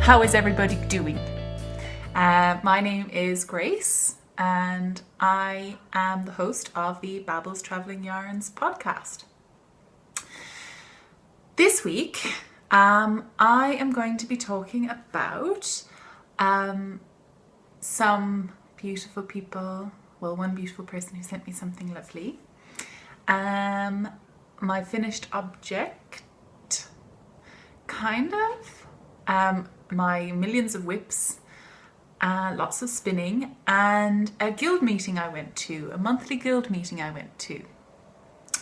How is everybody doing? My name is Grace and I am the host of the Babbles Travelling Yarns podcast. This week I am going to be talking about some beautiful people, well, one beautiful person who sent me something lovely, my finished object, kind of, my millions of whips, lots of spinning, and a guild meeting I went to, a monthly guild meeting I went to,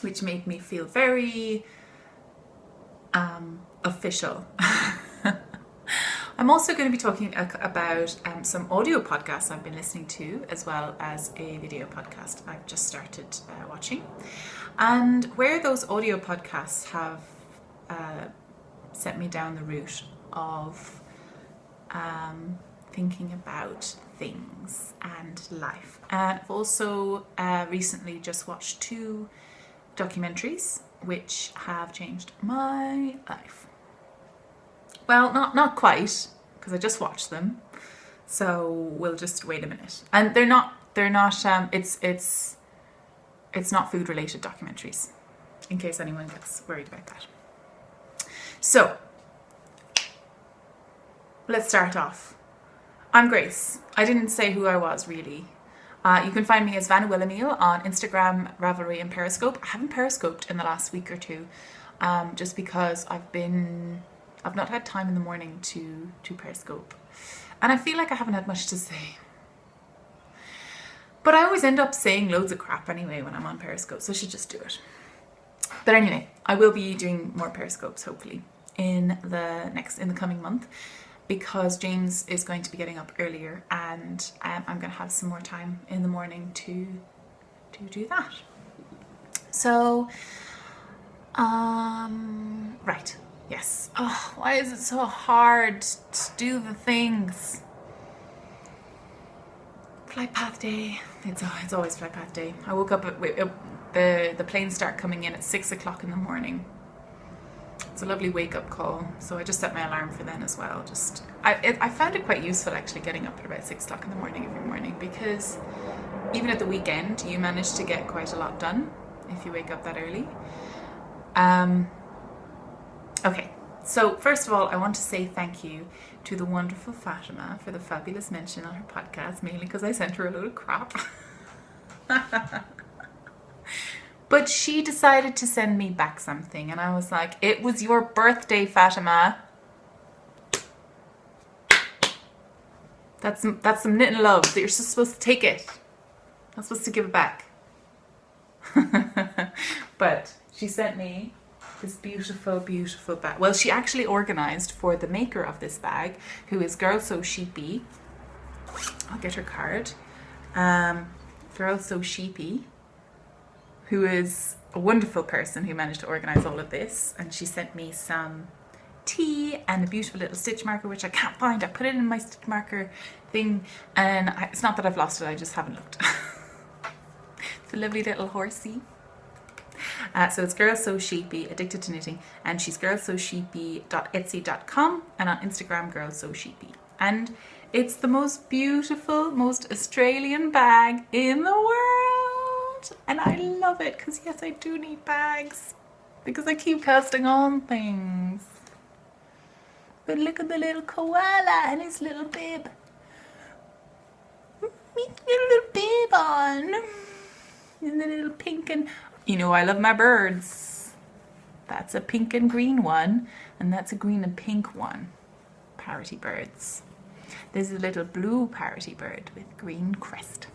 which made me feel very official. I'm also going to be talking about some audio podcasts I've been listening to, as well as a video podcast I've just started watching, and where those audio podcasts have set me down the route of thinking about things and life. And I've also recently just watched 2 documentaries which have changed my life. Well, not quite, because I just watched them, so we'll just wait a minute. And they're not it's not food related documentaries, in case anyone gets worried about that. So let's start off. I'm Grace. I didn't say who I was really. You can find me as Vanna Willamille on Instagram, Ravelry and Periscope. I haven't periscoped in the last week or 2, just because I've not had time in the morning to periscope. And I feel like I haven't had much to say. But I always end up saying loads of crap anyway when I'm on Periscope, so I should just do it. But anyway, I will be doing more Periscopes hopefully in the coming month, because James is going to be getting up earlier, and I'm going to have some more time in the morning to do that. So, right, yes. Oh, why is it so hard to do the things? Flight path day. It's always flight path day. I woke up the planes start coming in at 6 o'clock in the morning. It's a lovely wake-up call, so I just set my alarm for then as well. I found it quite useful actually, getting up at about 6 o'clock in the morning every morning, because even at the weekend you manage to get quite a lot done if you wake up that early. Okay, so first of all, I want to say thank you to the wonderful Fatima for the fabulous mention on her podcast, mainly because I sent her a load of crap. But she decided to send me back something, and I was like, it was your birthday, Fatima. That's some knitting love, that you're just supposed to take it. Not supposed to give it back. But she sent me this beautiful, beautiful bag. Well, she actually organised for the maker of this bag, who is Girl So Sheepy. I'll get her card. Girl So Sheepy, who is a wonderful person who managed to organise all of this, and she sent me some tea and a beautiful little stitch marker, which I can't find. I put it in my stitch marker thing, and it's not that I've lost it, I just haven't looked. It's a lovely little horsey. So it's Girl So Sheepy, Addicted to Knitting, and she's girlsosheepy.etsy.com, and on Instagram, Girl So Sheepy. And it's the most beautiful, most Australian bag in the world, and I love it, because yes, I do need bags, because I keep casting on things. But look at the little koala and his little bib. He's got a little bib on. And the little pink and... You know, I love my birds. That's a pink and green one, and that's a green and pink one. Parroty birds. There's a little blue parroty bird with green crest.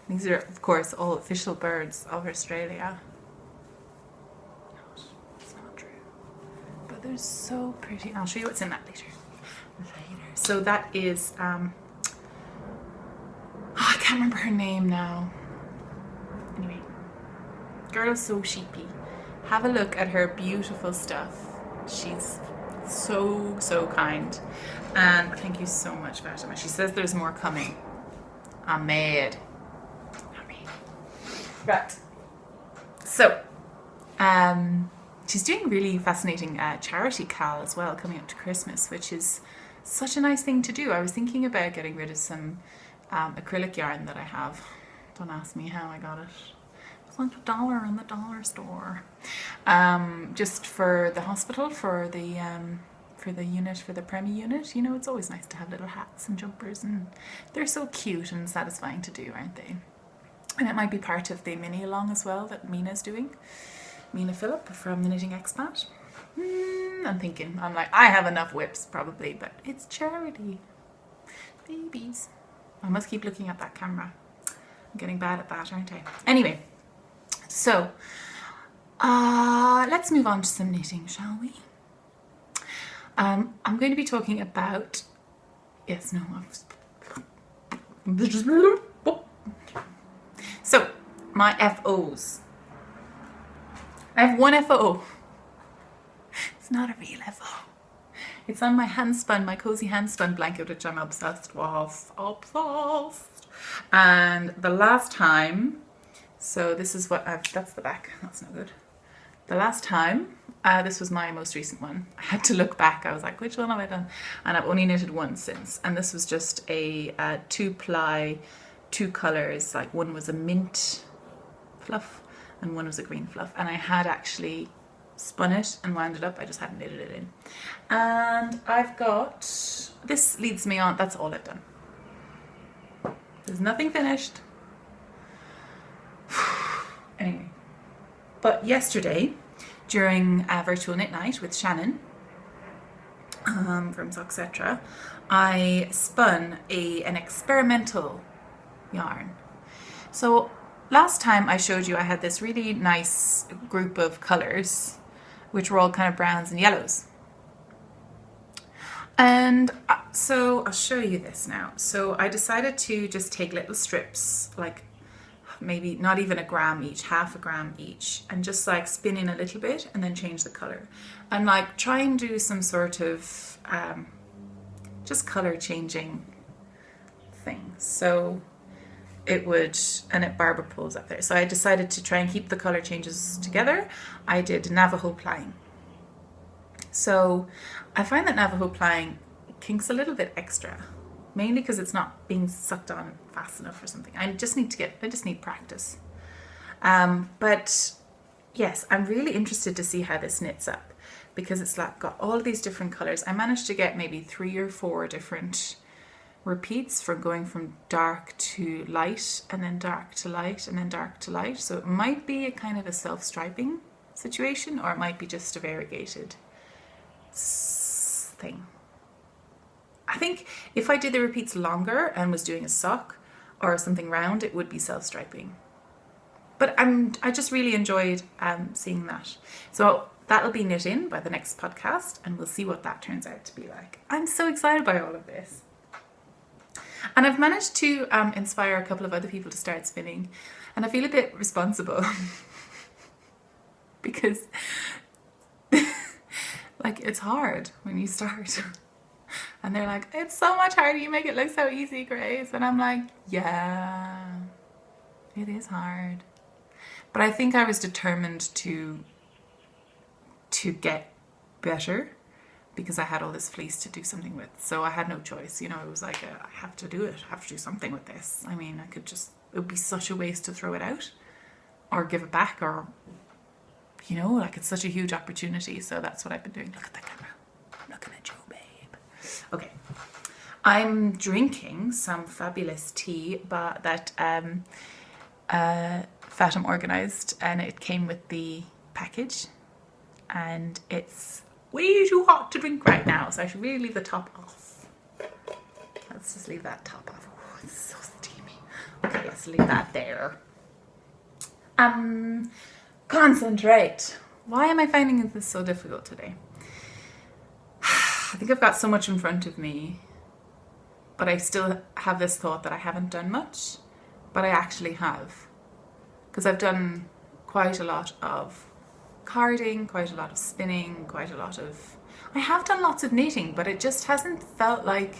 These are, of course, all official birds of Australia. It's not true. But they're so pretty. I'll show you what's in that later. So that is, I can't remember her name now. Anyway, Girl So Sheepy. Have a look at her beautiful stuff. She's so kind. And thank you so much, Fatima. She says there's more coming. I'm mad. Right. So, she's doing really fascinating charity cal as well, coming up to Christmas, which is such a nice thing to do. I was thinking about getting rid of some acrylic yarn that I have. Don't ask me how I got it. It's like $1 in the dollar store. Just for the hospital, for the unit, for the Premi unit. You know, it's always nice to have little hats and jumpers, and they're so cute and satisfying to do, aren't they? And it might be part of the mini along as well that Mina's doing. Mina Phillip from the Knitting Expat. I'm thinking, I'm like, I have enough whips probably, but it's charity. Babies. I must keep looking at that camera. I'm getting bad at that, aren't I? Anyway, so let's move on to some knitting, shall we? I'm going to be talking about, so my FOs. I have one FO. It's not a real FO. It's on my handspun, my cozy handspun blanket, which I'm obsessed with. Obsessed. And the last time, so this is what that's the back. That's no good. The last time, this was my most recent one. I had to look back. I was like, which one have I done? And I've only knitted one since. And this was just a 2-ply, 2 colors. Like one was a mint fluff and one was a green fluff. And I had actually spun it and wound it up. I just hadn't knitted it in. And I've got, this leads me on, that's all I've done. There's nothing finished. Anyway, but yesterday during a virtual knit night with Shannon from Socksetra, I spun an experimental yarn. So last time I showed you I had this really nice group of colours which were all kind of browns and yellows. And so I'll show you this now. So I decided to just take little strips, like maybe not even a gram each, half a gram each, and just like spin in a little bit and then change the color. And like try and do some sort of just color changing thing. So it would, and it Barbara pulls up there. So I decided to try and keep the color changes together. I did Navajo plying. So I find that Navajo plying kinks a little bit extra, mainly because it's not being sucked on fast enough or something. I just need practice. But yes, I'm really interested to see how this knits up, because it's like got all these different colors. I managed to get maybe 3 or 4 different repeats from going from dark to light and then dark to light and then dark to light. So it might be a kind of a self-striping situation, or it might be just a variegated thing. I think if I did the repeats longer and was doing a sock or something round, it would be self-striping. But I just really enjoyed seeing that. So that'll be knit in by the next podcast, and we'll see what that turns out to be like. I'm so excited by all of this. And I've managed to inspire a couple of other people to start spinning, and I feel a bit responsible because like it's hard when you start. And they're like, it's so much harder, you make it look so easy, Grace. And I'm like, yeah, it is hard. But I think I was determined to get better because I had all this fleece to do something with. So I had no choice. You know, it was like, I have to do it. I have to do something with this. I mean, it would be such a waste to throw it out or give it back, or, you know, like it's such a huge opportunity. So that's what I've been doing. Look at the camera. I'm looking at you, babe. Okay. I'm drinking some fabulous tea, but that Fatim organised, and it came with the package, and it's way too hot to drink right now, so I should really leave the top off. Let's just leave that top off. Oh, it's so steamy. Okay, let's leave that there. Concentrate. Why am I finding this so difficult today? I think I've got so much in front of me, but I still have this thought that I haven't done much, but I actually have. Because I've done quite a lot of carding, quite a lot of spinning, I have done lots of knitting, but it just hasn't felt like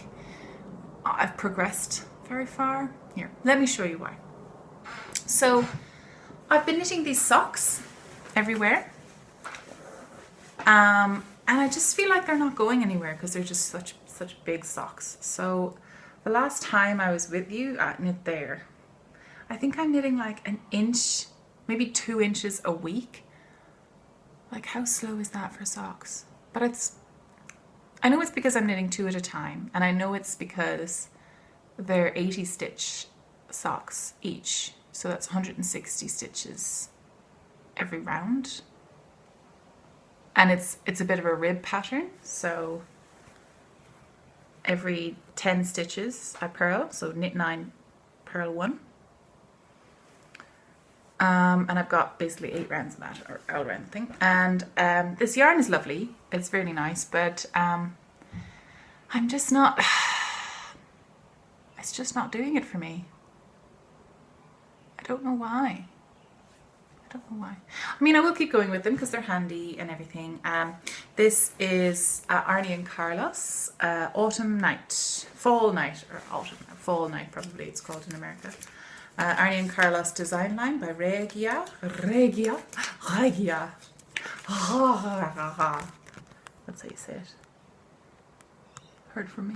I've progressed very far. Here, let me show you why. So I've been knitting these socks everywhere, and I just feel like they're not going anywhere because they're just such such big socks. So the last time I was with you at Knit There, I think I'm knitting like an inch, maybe 2 inches a week. Like how slow is that for socks? But I know it's because I'm knitting 2 at a time, and I know it's because they're 80 stitch socks each. So that's 160 stitches every round. And it's a bit of a rib pattern, so every 10 stitches I purl, so knit 9, purl 1. And I've got basically 8 rounds of that, or all around the thing. And this yarn is lovely, it's really nice, but I'm just not, it's just not doing it for me. I don't know why. I mean, I will keep going with them because they're handy and everything. This is Arnie and Carlos, Autumn Night, Fall Night, or Autumn, Fall Night probably it's called in America. Arnie and Carlos design line by Regia. That's how you say it. Heard from me.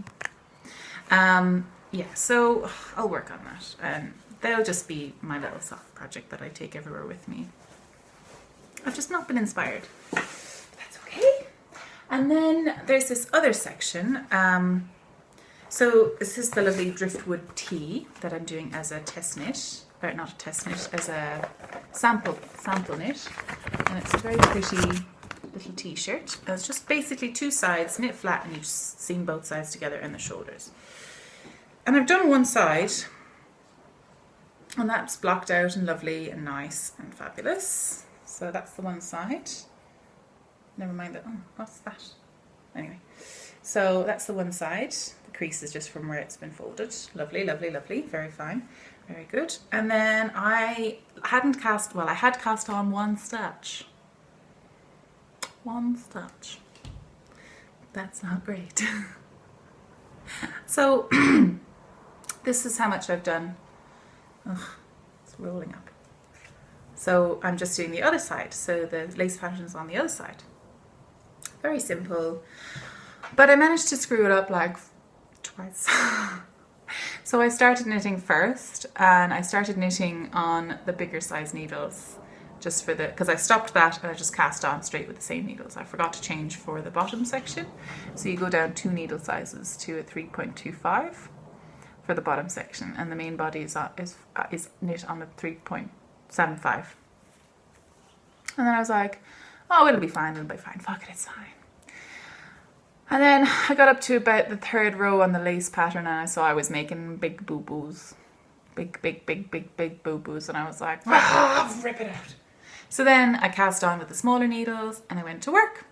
Yeah, so I'll work on that. And they'll just be my little sock project that I take everywhere with me. I've just not been inspired. That's okay. And then there's this other section. So this is the lovely driftwood tee that I'm doing as a test knit, or not a test knit, as a sample knit. And it's a very pretty little t-shirt. And it's just basically 2 sides knit flat, and you just seam both sides together and the shoulders. And I've done one side, and that's blocked out and lovely and nice and fabulous. So that's the one side. Never mind that. Oh, what's that? Anyway, so that's the one side. The crease is just from where it's been folded. Lovely, lovely, lovely. Very fine. Very good. And then I had cast on 1 stitch. 1 stitch. That's not great. So this is how much I've done. Ugh, it's rolling up. So I'm just doing the other side. So the lace pattern is on the other side. Very simple. But I managed to screw it up like twice. So I started knitting first, and I started knitting on the bigger size needles, just for because I stopped that and I just cast on straight with the same needles. I forgot to change for the bottom section. So you go down 2 needle sizes to a 3.25 for the bottom section, and the main body is knit on a 3.75. And then I was like, oh, it'll be fine, fuck it, it's fine. And then I got up to about the 3rd row on the lace pattern, and I saw I was making big boo-boos. Big boo-boos, and I was like, rip it out. So then I cast on with the smaller needles, and I went to work.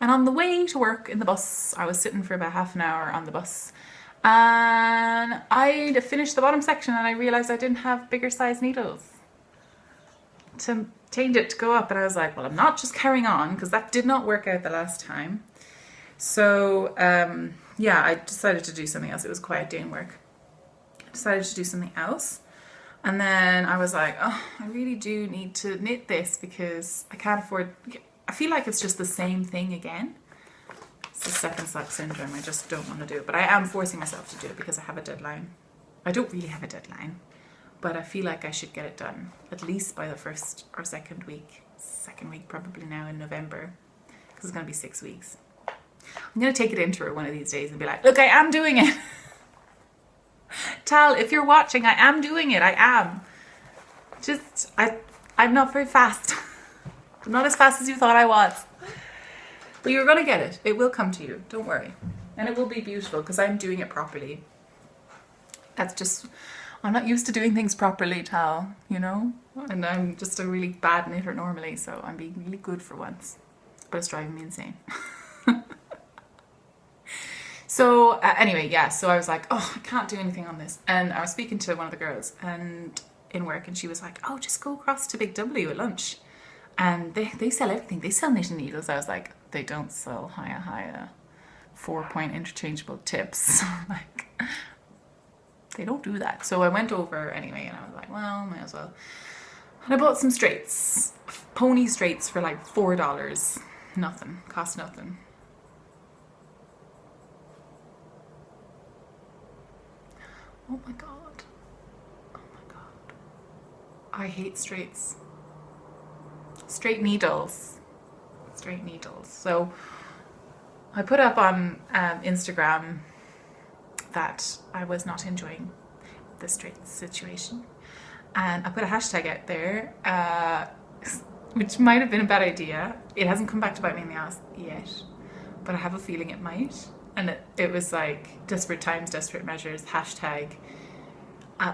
And on the way to work in the bus, I was sitting for about half an hour on the bus, and I finished the bottom section, and I realized I didn't have bigger size needles to change it to go up. And I was like, well, I'm not just carrying on, because that did not work out the last time. So yeah, I decided to do something else. It was quiet doing work. I decided to do something else. And then I was like, oh, I really do need to knit this because I can't afford, I feel like it's just the same thing again. It's the second sock syndrome. I just don't want to do it. But I am forcing myself to do it because I have a deadline. I don't really have a deadline, but I feel like I should get it done at least by the 1st or 2nd week. 2nd week probably now in November, because it's going to be 6 weeks. I'm going to take it into her one of these days and be like, look, I am doing it. Tal, if you're watching, I am doing it. I am. Just, I'm not very fast. I'm not as fast as you thought I was. But you're going to get it. It will come to you. Don't worry. And it will be beautiful because I'm doing it properly. That's just, I'm not used to doing things properly, Tal, you know? And I'm just a really bad knitter normally, so I'm being really good for once. But it's driving me insane. So anyway, yeah, so I was like, oh, I can't do anything on this. And I was speaking to one of the girls and in work, and she was like, oh, just go across to Big W at lunch. And they sell everything. They sell knitting needles. I was like, they don't sell Hiya 4-point interchangeable tips. Like, they don't do that. So I went over anyway, and I was like, well, might as well. And I bought some straights, pony straights for like $4. Nothing, cost nothing. Oh my god. Oh my god. I hate straights. Straight needles. Straight needles. So I put up on Instagram that I was not enjoying the straight situation. And I put a hashtag out there, which might have been a bad idea. It hasn't come back to bite me in the ass yet, but I have a feeling it might. And it was like, desperate times, desperate measures, hashtag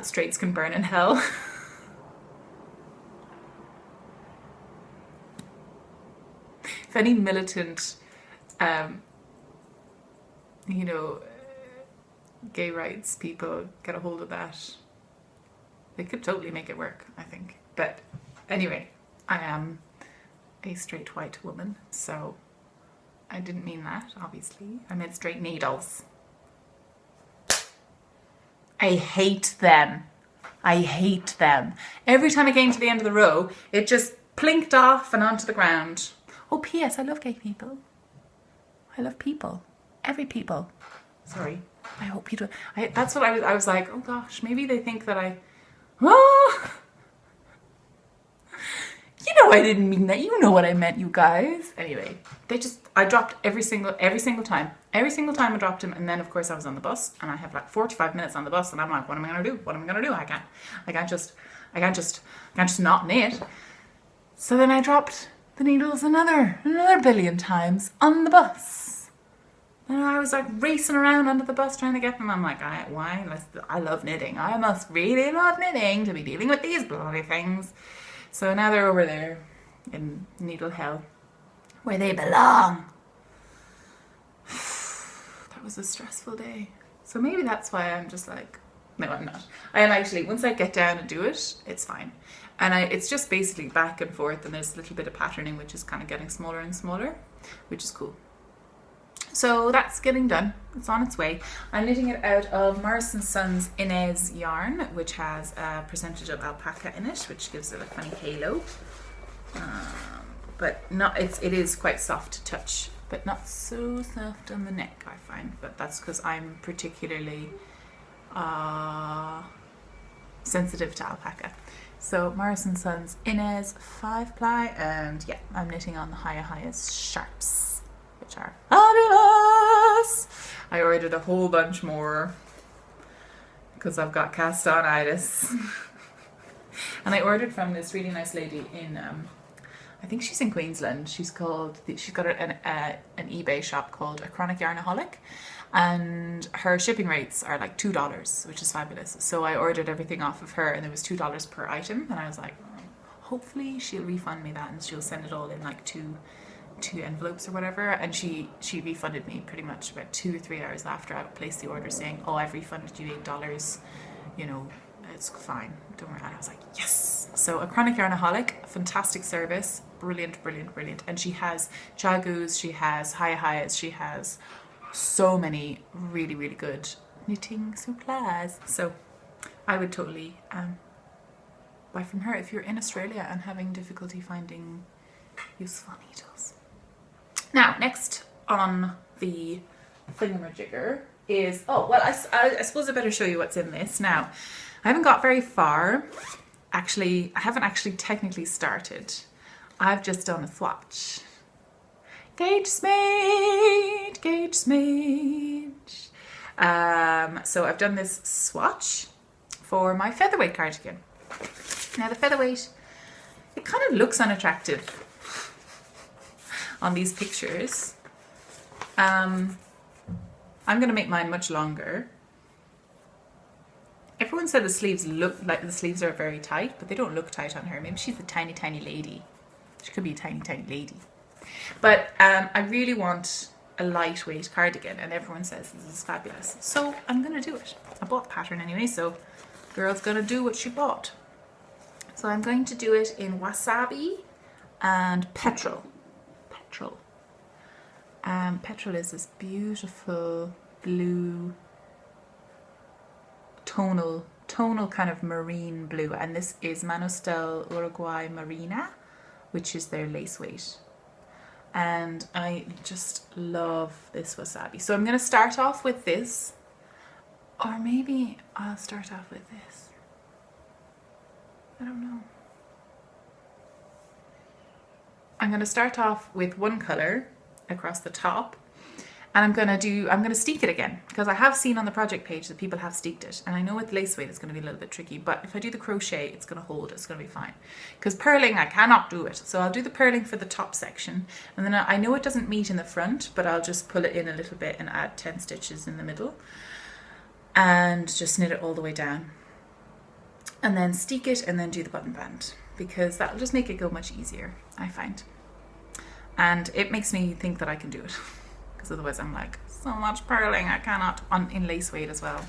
straights can burn in hell. If any militant, you know, gay rights people get a hold of that, they could totally make it work, I think. But anyway, I am a straight white woman, so I didn't mean that, obviously. I meant straight needles. I hate them. I hate them. Every time I came to the end of the row, it just plinked off and onto the ground. Oh, P.S. I love gay people. I love people. Every people. Sorry. I hope you do. That's what I was like, oh gosh, maybe they think that oh. You know I didn't mean that. You know what I meant, you guys. Anyway, I dropped every single time. Every single time I dropped him, and then of course I was on the bus, and I have like 45 minutes on the bus, and I'm like, what am I gonna do? What am I gonna do? I can't just not knit. So then I dropped the needles another billion times on the bus. And I was like racing around under the bus trying to get them. I'm like, why? I love knitting. I must really love knitting to be dealing with these bloody things. So now they're over there in needle hell, where they belong. That was a stressful day. So maybe that's why I'm just like, no, I'm not. I am actually, once I get down and do it, it's fine. And it's just basically back and forth, and there's a little bit of patterning, which is kind of getting smaller and smaller, which is cool. So that's getting done. It's on its way. I'm knitting it out of Morrison & Sons Inez yarn, which has a percentage of alpaca in it, which gives it a funny halo. But it is quite soft to touch, but not so soft on the neck, I find. But that's because I'm particularly sensitive to alpaca. So Morrison & Sons Inez 5-ply, and yeah, I'm knitting on the highest sharps, which are fabulous. I ordered a whole bunch more because I've got cast on itis. And I ordered from this really nice lady in I think she's in Queensland. She's got an eBay shop called A Chronic Yarnaholic, and her shipping rates are like $2, which is fabulous. So I ordered everything off of her, and it was $2 per item, and I was like, hopefully she'll refund me that, and she'll send it all in like two envelopes or whatever. And she refunded me pretty much about 2 or 3 hours after I placed the order, saying, oh, I've refunded you $8, you know, it's fine, don't worry. And I was like, yes. So A Chronic Yarnaholic, fantastic service, brilliant. And she has chagus, she has hayas, she has so many really good knitting supplies. So I would totally buy from her if you're in Australia and having difficulty finding useful needles. Now, next on the thingamajigger is, I suppose I better show you what's in this. Now, I haven't got very far. Actually, I haven't actually technically started. I've just done a swatch. Gauge smade. So I've done this swatch for my featherweight cardigan. Now the featherweight, it kind of looks unattractive on these pictures. I'm going to make mine much longer. Everyone said the sleeves look like the sleeves are very tight, but they don't look tight on her. Maybe she's a tiny lady. She could be a tiny lady. But I really want a lightweight cardigan, and everyone says this is fabulous. So I'm going to do it. I bought the pattern anyway, so girl's going to do what she bought. So I'm going to do it in wasabi and petrol. Petrol is this beautiful blue tonal kind of marine blue, and this is Manostel Uruguay Marina, which is their lace weight, and I just love this wasabi. So I'm going to start off with this. Or maybe I'll start off with this. I don't know. I'm going to start off with one colour across the top, and I'm going to steek it again, because I have seen on the project page that people have steeked it, and I know with lace weight it's going to be a little bit tricky, but if I do the crochet it's going to hold, it's going to be fine. Because purling, I cannot do it, so I'll do the purling for the top section, and then I know it doesn't meet in the front, but I'll just pull it in a little bit and add 10 stitches in the middle and just knit it all the way down, and then steek it and then do the button band, because that'll just make it go much easier, I find. And it makes me think that I can do it, because otherwise I'm like, so much purling, I cannot, in lace weight as well.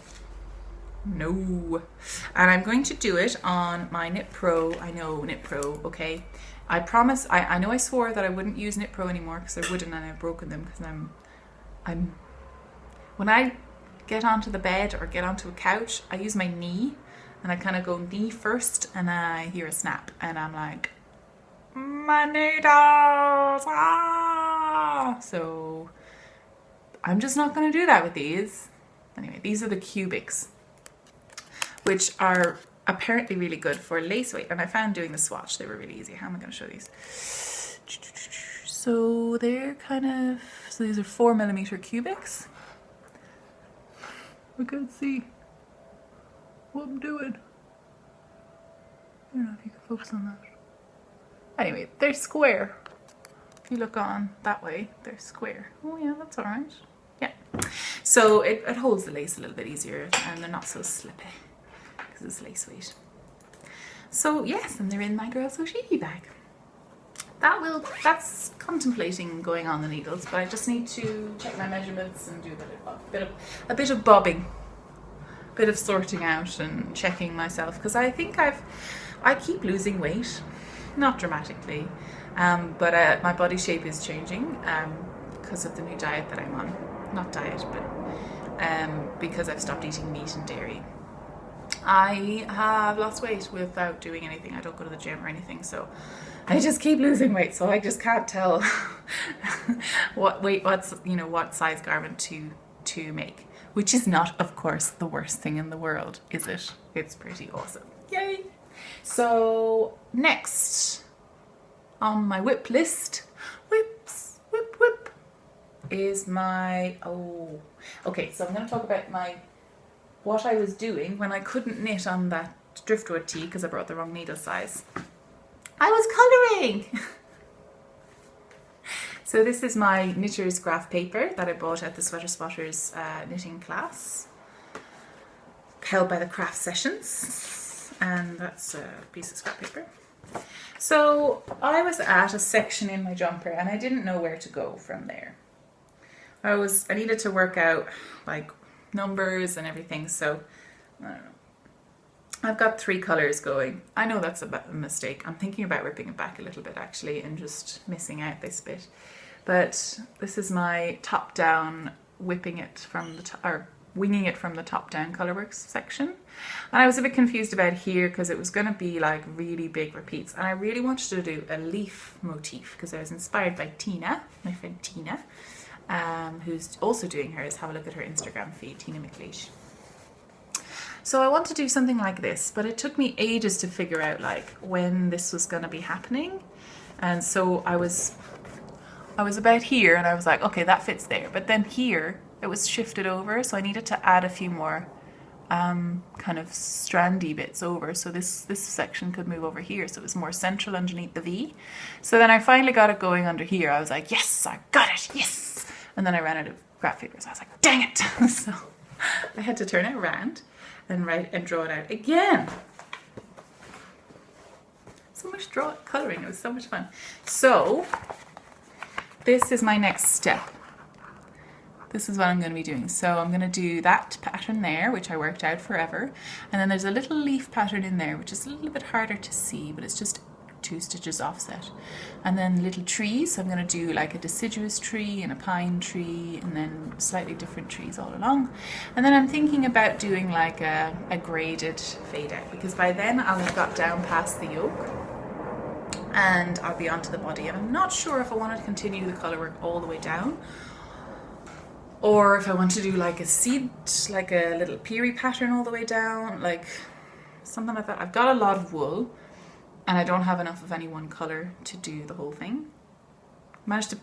No. And I'm going to do it on my Knit Pro. I know Knit Pro, okay. I promise, I know I swore that I wouldn't use Knit Pro anymore, because I wouldn't, and I've broken them, because when I get onto the bed or get onto a couch, I use my knee, and I kind of go knee first, and I hear a snap, and I'm like, my needles, ah! So I'm just not going to do that with these. Anyway, these are the cubics, which are apparently really good for lace weight, and I found doing the swatch they were really easy. How am I going to show these? So they're so these are 4mm cubics. I can't see what I'm doing. I don't know if you can focus on that. Anyway, they're square. If you look on that way, they're square. Oh yeah, that's all right. Yeah. So it holds the lace a little bit easier, and they're not so slippy because it's lace weight. So yes, and they're in my Girl So Shaky bag. That's contemplating going on the needles, but I just need to check my measurements and do a bit of bobbing, a bit of sorting out and checking myself, because I think I keep losing weight. Not dramatically, but my body shape is changing because of the new diet that I'm on. Not diet, but because I've stopped eating meat and dairy. I have lost weight without doing anything. I don't go to the gym or anything, so I just keep losing weight. So I just can't tell what size garment to make, which is not, of course, the worst thing in the world, is it? It's pretty awesome. Yay! So next on my whip list, whip, is my, okay, so I'm going to talk about what I was doing when I couldn't knit on that driftwood tee because I brought the wrong needle size. I was colouring! So this is my knitter's graph paper that I bought at the Sweater Spotters knitting class, held by the Craft Sessions. And that's a piece of scrap paper. So I was at a section in my jumper and I didn't know where to go from there. I needed to work out like numbers and everything, so I don't know. I've got 3 colours going. I know that's a mistake. I'm thinking about ripping it back a little bit actually and just missing out this bit. But this is my top down, whipping it from the top, or winging it from the top down Colourworks section. And I was a bit confused about here because it was going to be like really big repeats, and I really wanted to do a leaf motif because I was inspired by Tina, my friend Tina, who's also doing hers. Have a look at her Instagram feed, Tina McLeish. So I want to do something like this, but it took me ages to figure out like when this was going to be happening. And so I was about here and I was like, okay, that fits there. But then here it was shifted over, so I needed to add a few more kind of strandy bits over, so this section could move over here, so it was more central underneath the V. So then I finally got it going under here. I was like, yes, I got it, yes! And then I ran out of graph paper, so I was like, dang it! So I had to turn it around and draw it out again. So much colouring, it was so much fun. So this is my next step. This is what I'm going to be doing. So I'm going to do that pattern there, which I worked out forever. And then there's a little leaf pattern in there, which is a little bit harder to see, but it's just 2 stitches offset. And then little trees. So I'm going to do like a deciduous tree and a pine tree, and then slightly different trees all along. And then I'm thinking about doing like a graded fade out, because by then I'll have got down past the yoke and I'll be onto the body. And I'm not sure if I want to continue the colour work all the way down, Or if I want to do like a seed, like a little peary pattern all the way down, like something like that. I've got a lot of wool and I don't have enough of any one colour to do the whole thing. Managed to...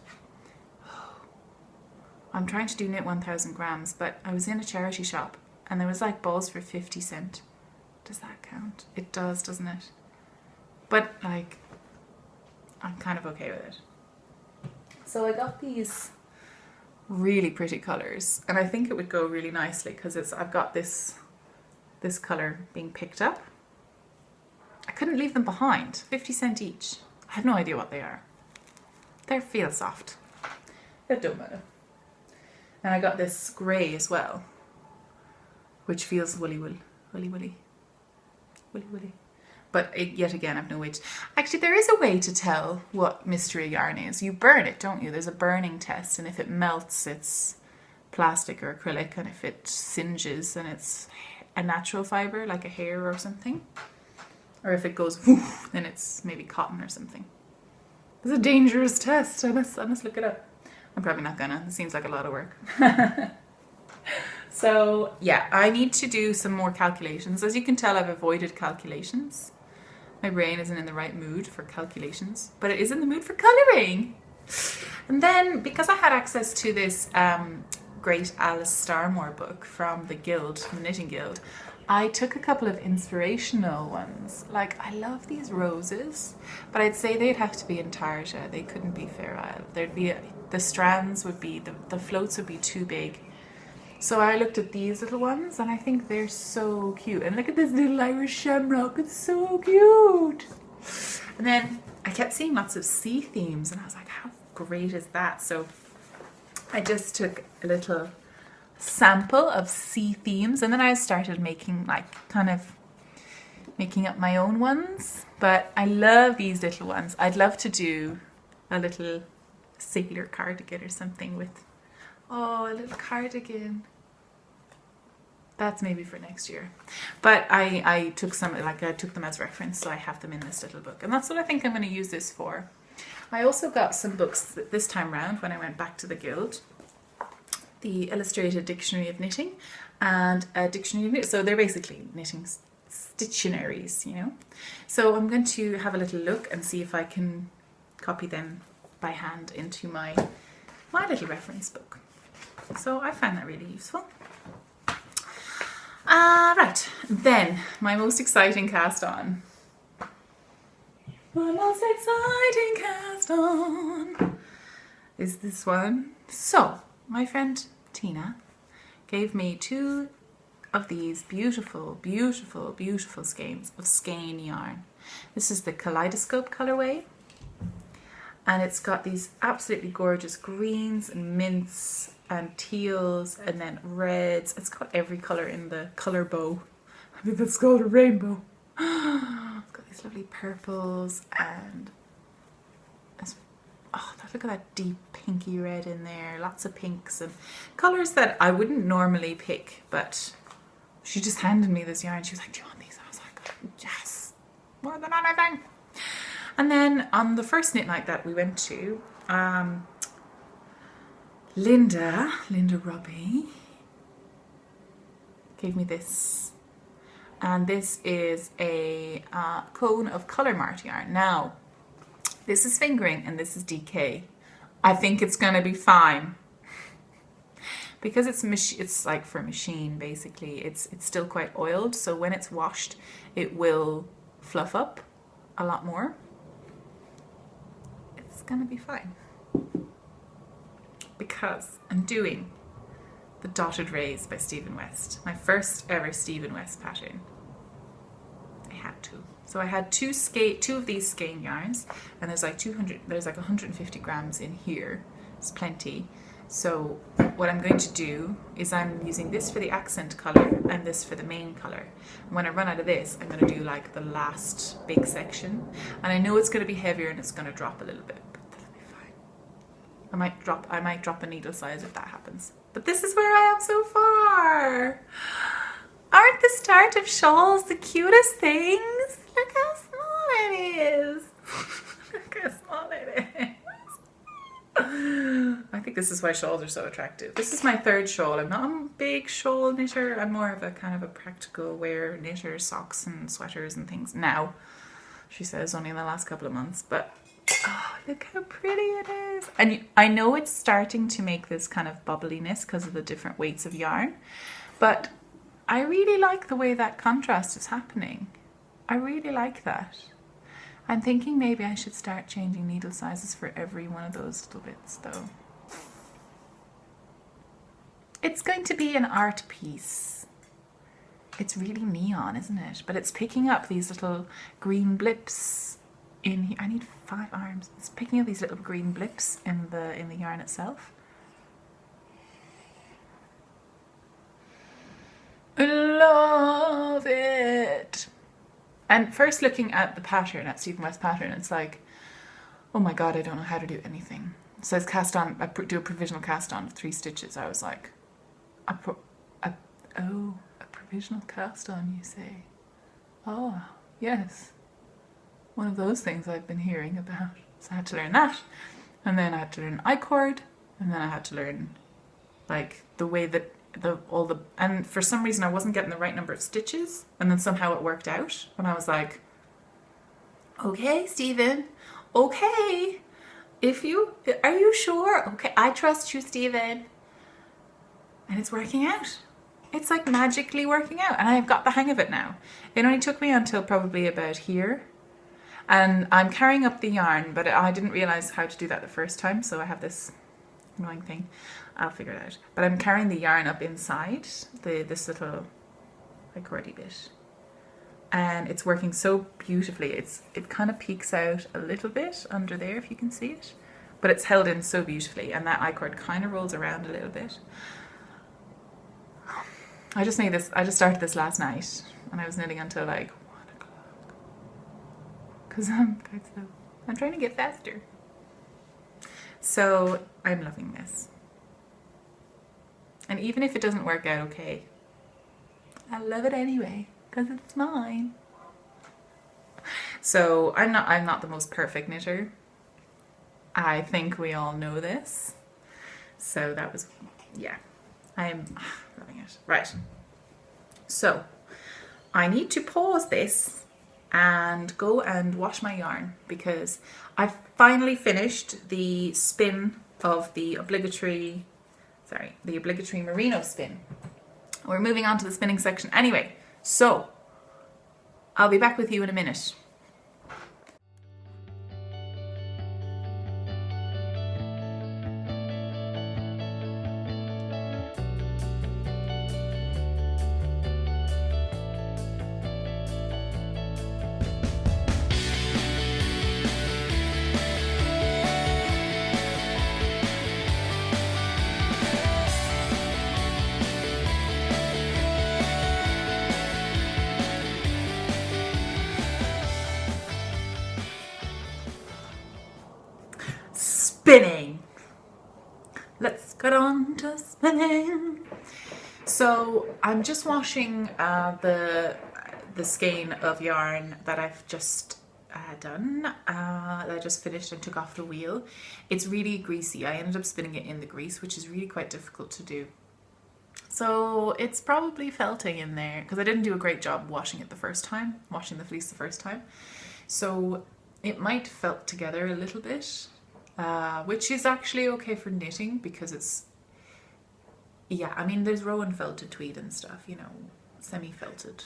I'm trying to do knit 1,000 grams, but I was in a charity shop and there was like balls for 50 cents. Does that count? It does, doesn't it? But like, I'm kind of okay with it. So I got these really pretty colours and I think it would go really nicely because I've got this colour being picked up. I couldn't leave them behind. 50 cents each. I have no idea what they are. They feel soft. It don't matter. And I got this grey as well, which feels woolly wool. Woolly woolly. Woolly woolly. But yet again, I've no way to... Actually, there is a way to tell what mystery yarn is. You burn it, don't you? There's a burning test, and if it melts, it's plastic or acrylic, and if it singes, then it's a natural fibre, like a hair or something. Or if it goes woof, then it's maybe cotton or something. It's a dangerous test. I must look it up. I'm probably not gonna. It seems like a lot of work. So yeah, I need to do some more calculations. As you can tell, I've avoided calculations. My brain isn't in the right mood for calculations, but it is in the mood for colouring. And then, because I had access to this great Alice Starmore book from the Guild, from the Knitting Guild, I took a couple of inspirational ones. Like, I love these roses, but I'd say they'd have to be in tarta. They couldn't be Fair Isle. There'd be the strands would be, the floats would be too big. So I looked at these little ones and I think they're so cute. And look at this little Irish shamrock, it's so cute. And then I kept seeing lots of sea themes and I was like, how great is that? So I just took a little sample of sea themes and then I started making making up my own ones. But I love these little ones. I'd love to do a little sailor cardigan or something with, oh, a little cardigan. That's maybe for next year. But I took some, like I took them as reference, so I have them in this little book. And that's what I think I'm going to use this for. I also got some books this time round when I went back to the Guild. The Illustrated Dictionary of Knitting and a Dictionary of Knitting. So they're basically knitting dictionaries, you know. So I'm going to have a little look and see if I can copy them by hand into my little reference book. So I find that really useful. Right, then my most exciting cast on. My most exciting cast on is this one. So my friend Tina gave me 2 of these beautiful, beautiful, beautiful skeins of skein yarn. This is the Kaleidoscope colorway. And it's got these absolutely gorgeous greens and mints and teals and then reds. It's got every colour in the colour bow. I think that's called a rainbow. It's got these lovely purples and oh, look at that deep pinky red in there. Lots of pinks and colours that I wouldn't normally pick, but she just handed me this yarn. She was like, do you want these? I was like, yes, more than anything. And then on the first knit night that we went to, Linda Robbie gave me this. And this is a cone of Colour Mart yarn. Now, this is fingering and this is DK. I think it's going to be fine. Because it's like for machine, basically. It's still quite oiled, so when it's washed, it will fluff up a lot more. It's gonna be fine. Because I'm doing the Dotted Rays by Stephen West. My first ever Stephen West pattern. I had to. So I had 2 of these skein yarns, and there's like 150 grams in here. It's plenty. So what I'm going to do is I'm using this for the accent colour and this for the main colour. And when I run out of this, I'm going to do like the last big section. And I know it's going to be heavier and it's going to drop a little bit, but that'll be fine. I might drop a needle size if that happens. But this is where I am so far. Aren't the start of shawls the cutest things? Look how small it is. Look how small it is. I I think this is why shawls are so attractive. This is my third shawl. I'm not a big shawl knitter. I'm more of a kind of a practical wear knitter, socks and sweaters and things now. She says only in the last couple of months, but oh, look how pretty it is. And I know it's starting to make this kind of bubbliness because of the different weights of yarn, but I really like the way that contrast is happening. I really like that. I'm thinking maybe I should start changing needle sizes for every one of those little bits though. It's going to be an art piece. It's really neon, isn't it? But it's picking up these little green blips in here. I need 5 arms. It's picking up these little green blips in the yarn itself. I love it. And first looking at the pattern, at Stephen West's pattern, it's like, oh my god, I don't know how to do anything. It says cast on, do a provisional cast on of 3 stitches. I was like, a provisional cast on, you say? Oh, yes. One of those things I've been hearing about. So I had to learn that. And then I had to learn I-cord. And then I had to learn like the way that and for some reason I wasn't getting the right number of stitches. And then somehow it worked out. And I was like, okay, Stephen, okay. Are you sure? Okay, I trust you, Stephen. And it's working out. It's like magically working out. And I've got the hang of it now. It only took me until probably about here. And I'm carrying up the yarn, but I didn't realize how to do that the first time. So I have this annoying thing. I'll figure it out. But I'm carrying the yarn up inside this little I-cordy bit. And it's working so beautifully. It kind of peeks out a little bit under there, if you can see it. But it's held in so beautifully. And that I-cord kind of rolls around a little bit. I just started this last night, and I was knitting until like 1 o'clock. Because I'm quite slow. I'm trying to get faster. So I'm loving this. And even if it doesn't work out okay, I love it anyway, because it's mine. So I'm not the most perfect knitter. I think we all know this. So that was, yeah. I'm loving it. Right. So I need to pause this and go and wash my yarn because I've finally finished the spin of the obligatory merino spin. We're moving on to the spinning section anyway. So I'll be back with you in a minute. Spinning. Let's get on to spinning. So I'm just washing the skein of yarn that I've just done, that I just finished and took off the wheel. It's really greasy. I ended up spinning it in the grease, which is really quite difficult to do. So it's probably felting in there because I didn't do a great job washing it the first time, washing the fleece the first time. So it might felt together a little bit. Which is actually okay for knitting because it's, yeah, I mean there's rowan felted tweed and stuff, you know, semi-felted.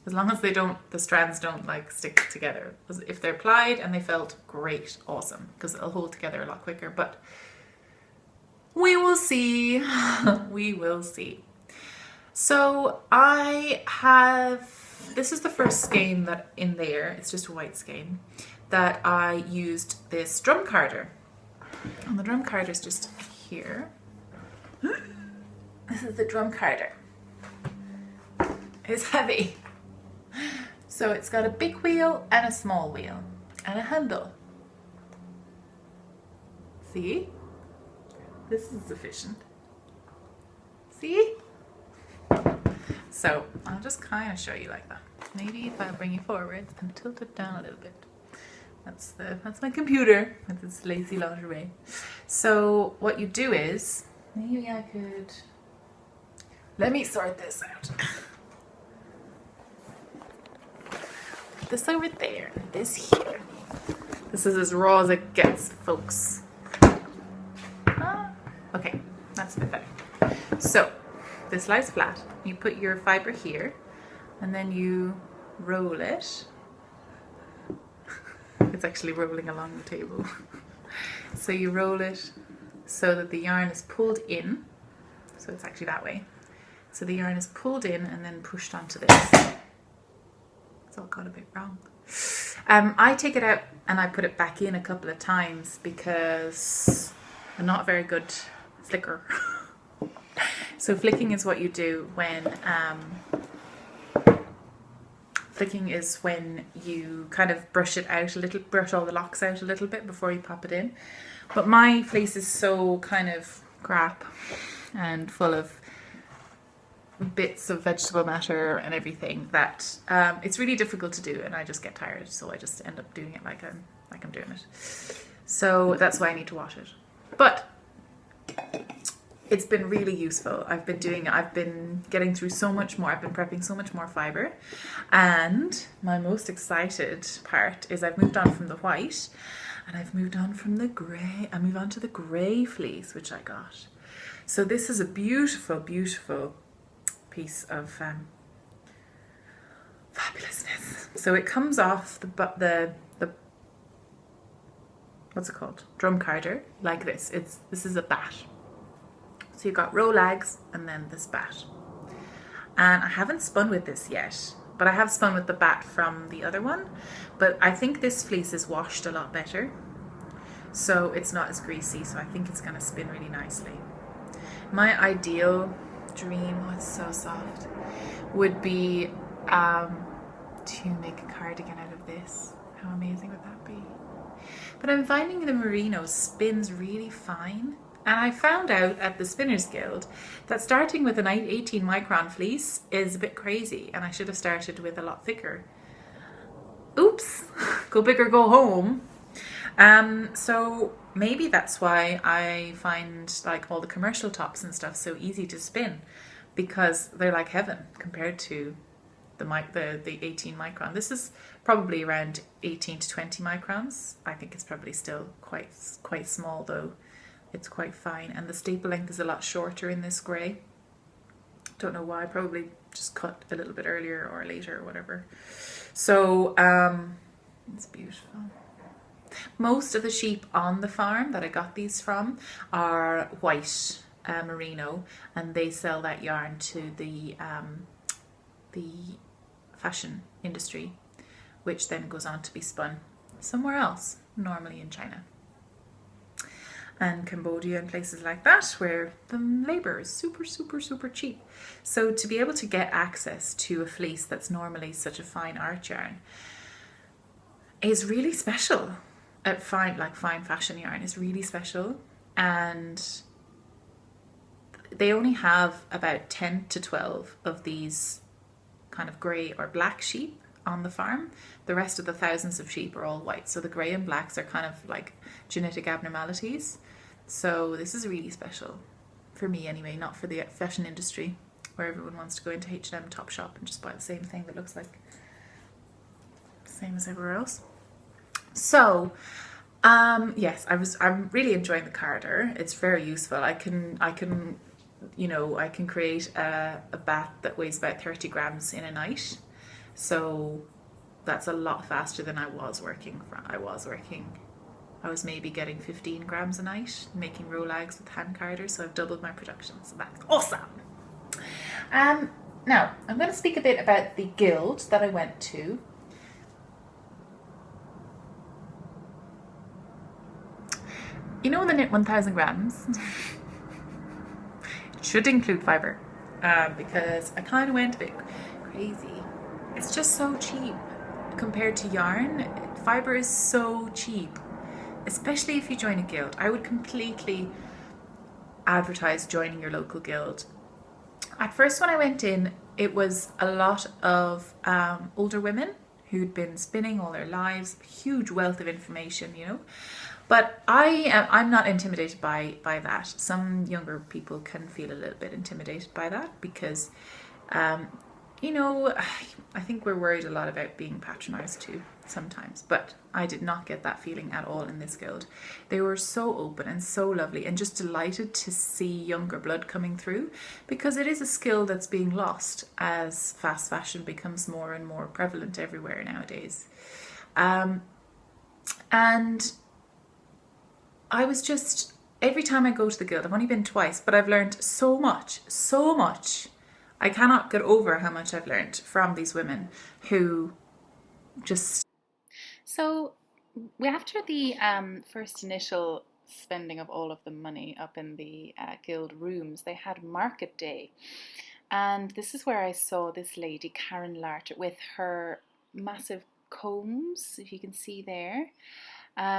As long as the strands don't like stick together. If they're plied and they felt, great, awesome, because it'll hold together a lot quicker, but we will see. We will see. So this is the first skein that in there, it's just a white skein, that I used this drum carder. And the drum carder is just here. This is the drum carder. It's heavy. So it's got a big wheel and a small wheel and a handle. See? This is sufficient. See? So I'll just kind of show you like that. Maybe if I bring you forward and tilt it down a little bit. That's my computer with its lazy lingerie. So what you do is, maybe I could, let me sort this out. Put this over there, this here. This is as raw as it gets, folks. Okay, that's a bit better. So this lies flat. You put your fiber here, and then you roll it. It's actually rolling along the table. So you roll it so that the yarn is pulled in. So it's actually that way. So the yarn is pulled in and then pushed onto this. It's all got a bit wrong. I take it out and I put it back in a couple of times because I'm not a very good flicker. So flicking is what you do when flicking is when you kind of brush it out a little, brush all the locks out a little bit before you pop it in. But my fleece is so kind of crap and full of bits of vegetable matter and everything that it's really difficult to do, and I just get tired, so I just end up doing it like I'm doing it. So that's why I need to wash it. But it's been really useful. I've been getting through so much more. I've been prepping so much more fibre. And my most excited part is I've moved on from the white and I've moved on from the grey. I move on to the grey fleece, which I got. So this is a beautiful, beautiful piece of fabulousness. So it comes off the what's it called? Drum carder, like this. This is a bat. So you've got row lags and then this bat. And I haven't spun with this yet, but I have spun with the bat from the other one. But I think this fleece is washed a lot better, so it's not as greasy, so I think it's going to spin really nicely. My ideal dream, oh it's so soft, would be to make a cardigan out of this. How amazing would that be? But I'm finding the merino spins really fine. And I found out at the Spinners Guild that starting with an 18 micron fleece is a bit crazy, and I should have started with a lot thicker. Oops, go big or go home. So maybe that's why I find like all the commercial tops and stuff so easy to spin, because they're like heaven compared to the 18 micron. This is probably around 18 to 20 microns. I think it's probably still quite small though. It's quite fine, and the staple length is a lot shorter in this grey. Don't know why, probably just cut a little bit earlier or later or whatever. So it's beautiful. Most of the sheep on the farm that I got these from are white merino, and they sell that yarn to the fashion industry, which then goes on to be spun somewhere else, normally in China and Cambodia and places like that, where the labour is super, super, super cheap. So to be able to get access to a fleece that's normally such a fine art yarn is really special. Fine fashion yarn is really special, and they only have about 10 to 12 of these kind of grey or black sheep on the farm. The rest of the thousands of sheep are all white, so the grey and blacks are kind of like genetic abnormalities. So this is really special for me anyway, not for the fashion industry where everyone wants to go into H&M, Topshop and just buy the same thing that looks like the same as everywhere else. So yes, I'm really enjoying the carder. It's very useful. I can create a bat that weighs about 30 grams in a night. So that's a lot faster than I was working. I was maybe getting 15 grams a night making row lags with hand carders, so I've doubled my production. So that's awesome. Now I'm going to speak a bit about the guild that I went to. You know, the knit 1000 grams it should include fibre, because I kind of went a bit crazy. It's just so cheap compared to yarn. Fibre is so cheap, especially if you join a guild. I would completely advertise joining your local guild. At first when I went in, it was a lot of older women who'd been spinning all their lives, huge wealth of information, you know. But I'm not intimidated by that. Some younger people can feel a little bit intimidated by that because, you know, I think we're worried a lot about being patronized too sometimes. But I did not get that feeling at all in this guild. They were so open and so lovely and just delighted to see younger blood coming through, because it is a skill that's being lost as fast fashion becomes more and more prevalent everywhere nowadays. And I was just, every time I go to the guild, I've only been twice, but I've learned so much, so much. I cannot get over how much I've learned from these women who just... So after the first initial spending of all of the money up in the guild rooms, they had market day. And this is where I saw this lady, Karen Larter, with her massive combs, if you can see there.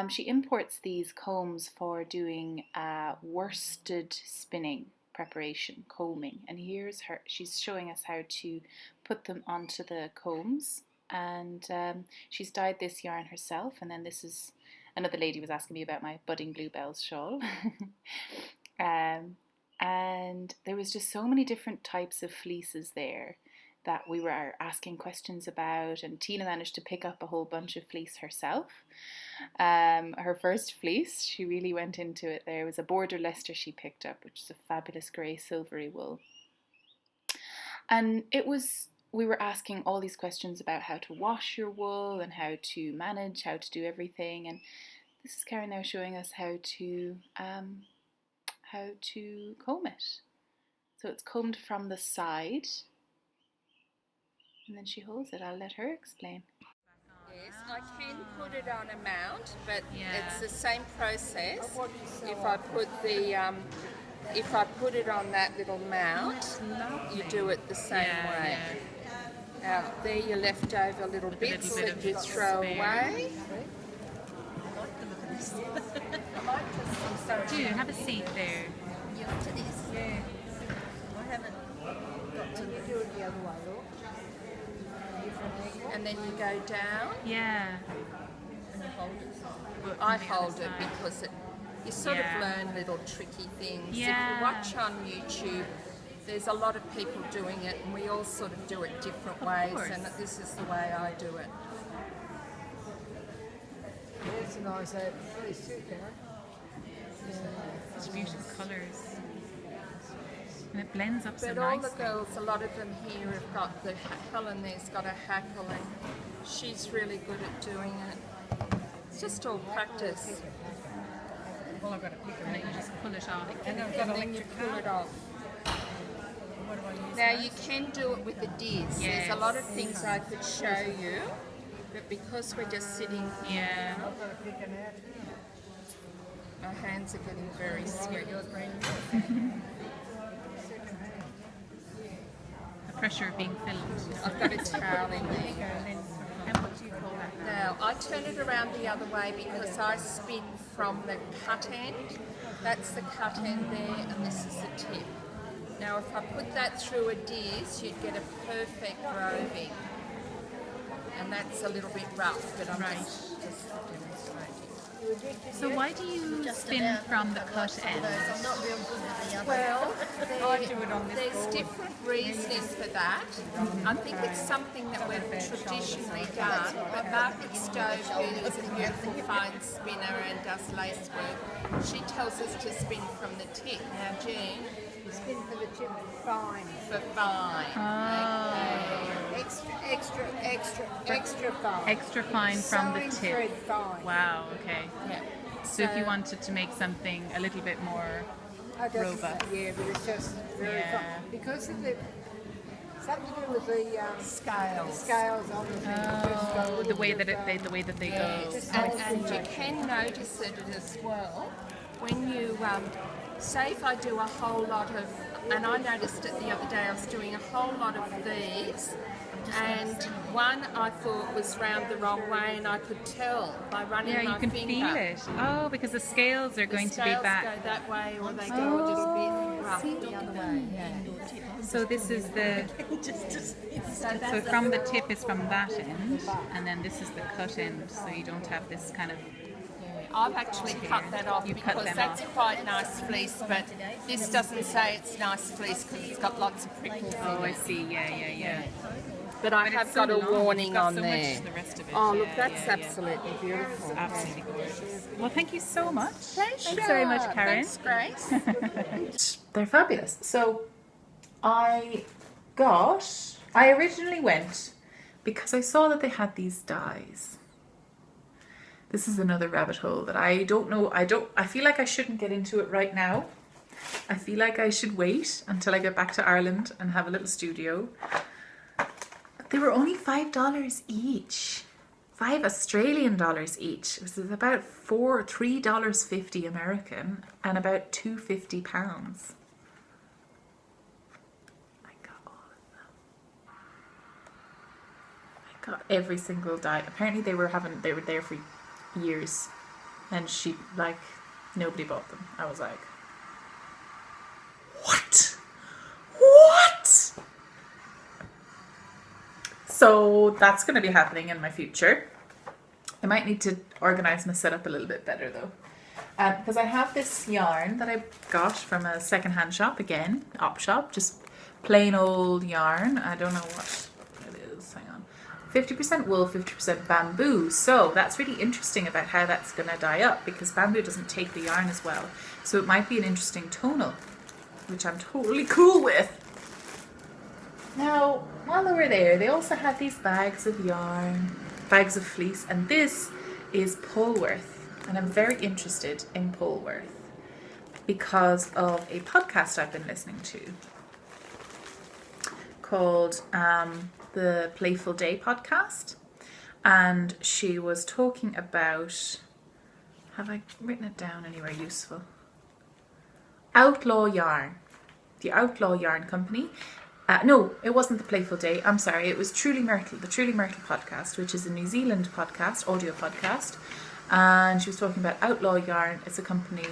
She imports these combs for doing worsted spinning preparation, combing, and here's her, she's showing us how to put them onto the combs, and she's dyed this yarn herself. And then this is, another lady was asking me about my budding bluebells shawl. And there was just so many different types of fleeces there that we were asking questions about, and Tina managed to pick up a whole bunch of fleece herself. Her first fleece, she really went into it. There was a border Leicester she picked up, which is a fabulous grey silvery wool. And it was, we were asking all these questions about how to wash your wool and how to manage, how to do everything. And this is Karen now showing us how to comb it. So it's combed from the side, and then she holds it. I'll let her explain. Yes, I can put it on a mount, but it's the same process. If I put it on that little mount, you do it the same way. There your leftover little bits that you throw away. Do have a seat there. You want to this? Yeah. I haven't got to do it the other way, look. And then you go down. Yeah. And you hold it. I hold it because you sort of learn little tricky things. Yeah. If you watch on YouTube, there's a lot of people doing it, and we all sort of do it different ways, and this is the way I do it. It's a nice piece too, Karen. Such beautiful colours. And it blends up so But nicely. all the girls, a lot of them here have got Helen there's got a hackle, and she's really good at doing it. It's just all practice. Well, I've got to pick it. And then you just pull it off. And I've got And to then you pull it off. What do I use? Now you can do it with a diz. There's a lot of things I could show you, but because we're just sitting here, Yeah. I've got to pick it out. our hands are getting very sweaty. Yours brand The pressure of being filmed. I've got a towel in there. And what do you call that now? Now I turn it around the other way because I spin from the cut end. That's the cut end there, and this is the tip. Now if I put that through a diz, you'd get a perfect roving. And that's a little bit rough, but I'm just demonstrating. So why do you spin from the cut end? I'm not real good with the other. Well, I do it on this there's board. different reasons for that. I think it's something that we've traditionally done, but Margaret Stove, who is a beautiful fine spinner and does lace work, she tells us to spin from the tip. Now, Jean, Spin for the tip fine. for fine. Extra fine. Extra fine from the Sewing tip. thread fine. Wow, okay. Yeah. So if you wanted to make something a little bit more I don't robust. think- Yeah, but it's just very Yeah. fine. Because of the, something to do with the Scales. scales on the thing. Just got a Oh, little the way bit that of, the way that they go. just And holds you it. can notice it as well when you, say if I do a whole lot of, and I noticed it the other day, I was doing a whole lot of these, And one I thought was round the wrong way, and I could tell by running Yeah, my you can finger. feel it. Oh, because the scales are going to be Scales back. go that way, or they go a little bit rough the other way. Yeah. So this is the, so from the tip is from that end, and then this is the cut end, so you don't have this kind of, I've actually cut that off You cut because them that's off. quite nice fleece, but this doesn't say it's nice fleece because it's got lots of prickles oh, in I it. see, yeah. But I But have it's so got a long. You've warning got on so there. much the rest of it. Oh, look, Yeah, that's yeah. absolutely beautiful. Absolutely gorgeous. Well, thank you so much. Thanks very much, Karen. Thanks, Grace. They're fabulous. So I originally went because I saw that they had these dies. This is another rabbit hole that I don't know. I feel like I shouldn't get into it right now. I feel like I should wait until I get back to Ireland and have a little studio. But they were only $5 each. $5 Australian each. It was about $3.50 American and about £2.50. I got all of them. I got every single die. Apparently they were there for years, and nobody bought them. I was like, what? So that's going to be happening in my future. I might need to organize my setup a little bit better though, because I have this yarn that I got from a secondhand shop, again, op shop, just plain old yarn. I don't know what it is. Hang on. 50% wool, 50% bamboo. So that's really interesting about how that's going to dye up, because bamboo doesn't take the yarn as well. So it might be an interesting tonal, which I'm totally cool with. Now, while they were there, they also had these bags of yarn, bags of fleece, and this is Polworth, and I'm very interested in Polworth because of a podcast I've been listening to called the Playful Day podcast, and she was talking about, have I written it down anywhere useful? Outlaw Yarn, the Outlaw Yarn Company. No, it wasn't the Playful Day. I'm sorry. It was Truly Myrtle, the Truly Myrtle podcast, which is a New Zealand podcast, audio podcast. And she was talking about Outlaw Yarn. It's a company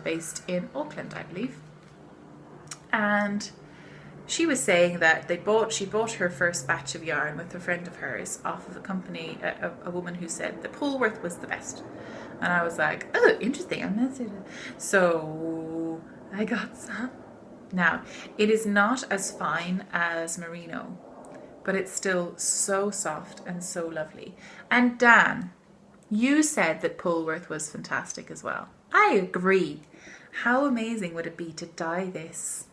based in Auckland, I believe. And she was saying that she bought her first batch of yarn with a friend of hers off of a company, a woman who said that Polworth was the best. And I was like, oh, interesting. So I got some. Now, it is not as fine as merino, but it's still so soft and so lovely. And Dan, you said that Polworth was fantastic as well. I agree. How amazing would it be to dye this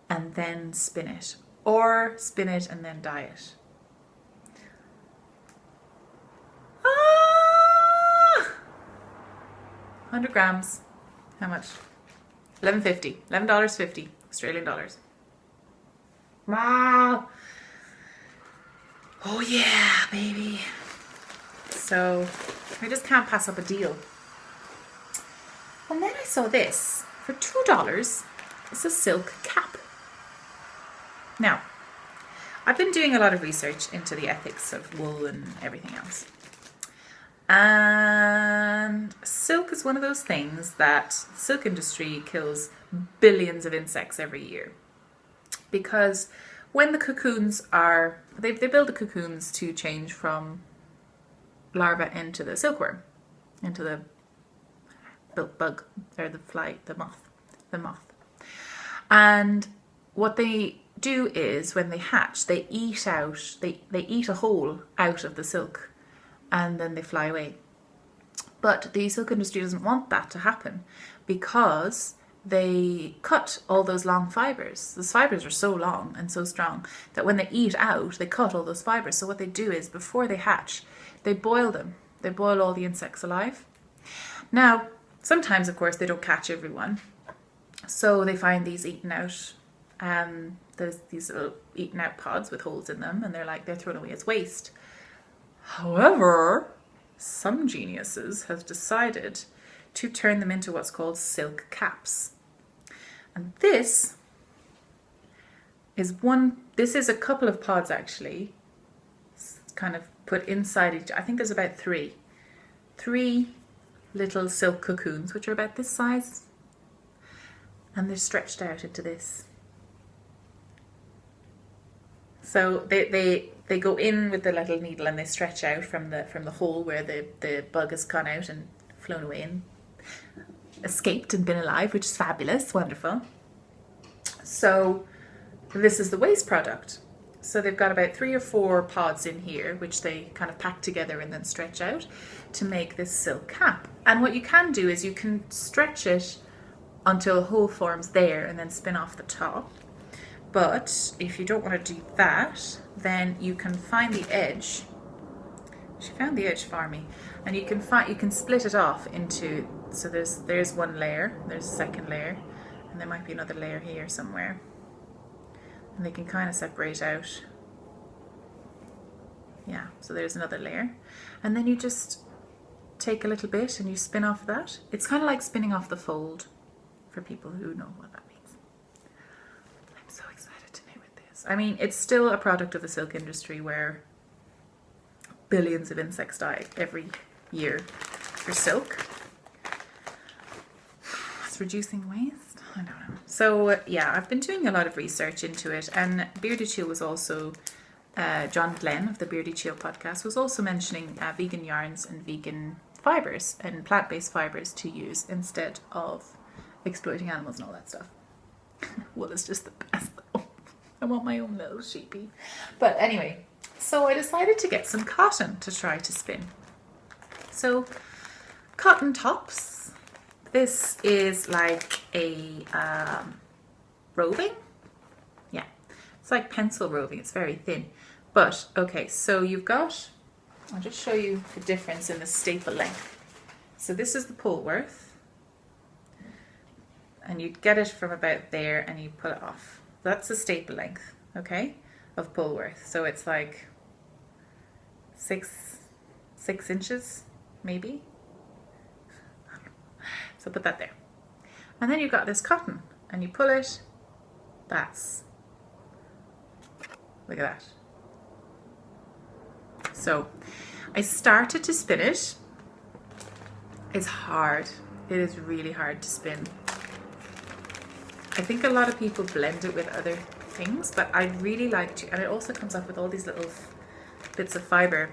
and then spin it, or spin it and then dye it? 100 grams. How much? $11.50. $11.50 Australian dollars. Wow. Oh yeah, baby. So I just can't pass up a deal. And then I saw this for $2. It's a silk cap. Now, I've been doing a lot of research into the ethics of wool and everything else. And silk is one of those things that the silk industry kills billions of insects every year. Because when the cocoons are, they build the cocoons to change from larva into the silkworm, into the bug, or the fly, the moth. And what they do is, when they hatch, they eat a hole out of the silk, and then they fly away. But the silk industry doesn't want that to happen, because they cut all those long fibers. Those fibers are so long and so strong that when they eat out, they cut all those fibers. So what they do is, before they hatch, they boil them. They boil all the insects alive. Now, sometimes, of course, they don't catch everyone. So they find these eaten out, there's these little eaten out pods with holes in them, and they're thrown away as waste. However, some geniuses have decided to turn them into what's called silk caps. And this is a couple of pods actually, kind of put inside each. I think there's about three little silk cocoons, which are about this size, and they're stretched out into this. So they go in with the little needle and they stretch out from the hole where the bug has gone out and flown away and escaped and been alive, which is fabulous, wonderful. So this is the waste product. So they've got about 3 or 4 pods in here, which they kind of pack together and then stretch out to make this silk cap. And what you can do is you can stretch it until a hole forms there and then spin off the top. But if you don't want to do that, then you can find the edge. She found the edge for me, and you can split it off into. So there's one layer, there's a second layer, and there might be another layer here somewhere. And they can kind of separate out. Yeah, so there's another layer. And then you just take a little bit and you spin off that. It's kind of like spinning off the fold for people who know what that means. I'm so excited to knit with this. I mean, it's still a product of the silk industry where billions of insects die every year for silk. It's reducing waste. I don't know. So yeah, I've been doing a lot of research into it, and Bearded Chill was also, John Glenn of the Bearded Chill podcast was also mentioning vegan yarns and vegan fibres and plant-based fibres to use instead of exploiting animals and all that stuff. Wool is just the best though. I want my own little sheepy. But anyway, so I decided to get some cotton to try to spin. So cotton tops. This is like a roving. Yeah, it's like pencil roving. It's very thin. But okay, so you've got, I'll just show you the difference in the staple length. So this is the Polworth. And you get it from about there and you pull it off. That's the staple length, okay, of Polworth. So it's like 6 inches, maybe. So put that there. And then you've got this cotton and you pull it. That's, look at that. So I started to spin it. It's hard. It is really hard to spin. I think a lot of people blend it with other things, but I really like to, and it also comes up with all these little bits of fiber.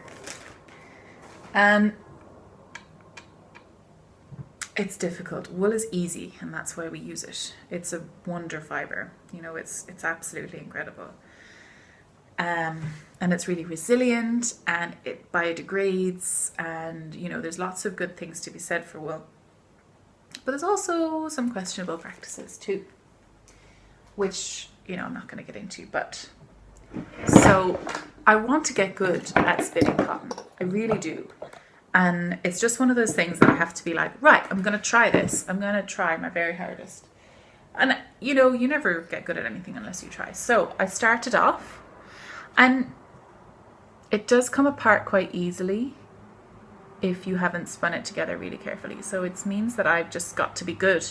It's difficult. Wool is easy, and that's why we use it. It's a wonder fiber. You know, it's absolutely incredible. And it's really resilient, and it biodegrades, and you know, there's lots of good things to be said for wool. But there's also some questionable practices too, which, you know, I'm not going to get into. But so I want to get good at spinning cotton. I really do. And it's just one of those things that I have to be like, right, I'm going to try this. I'm going to try my very hardest. And, you know, you never get good at anything unless you try. So I started off, and it does come apart quite easily if you haven't spun it together really carefully. So it means that I've just got to be good,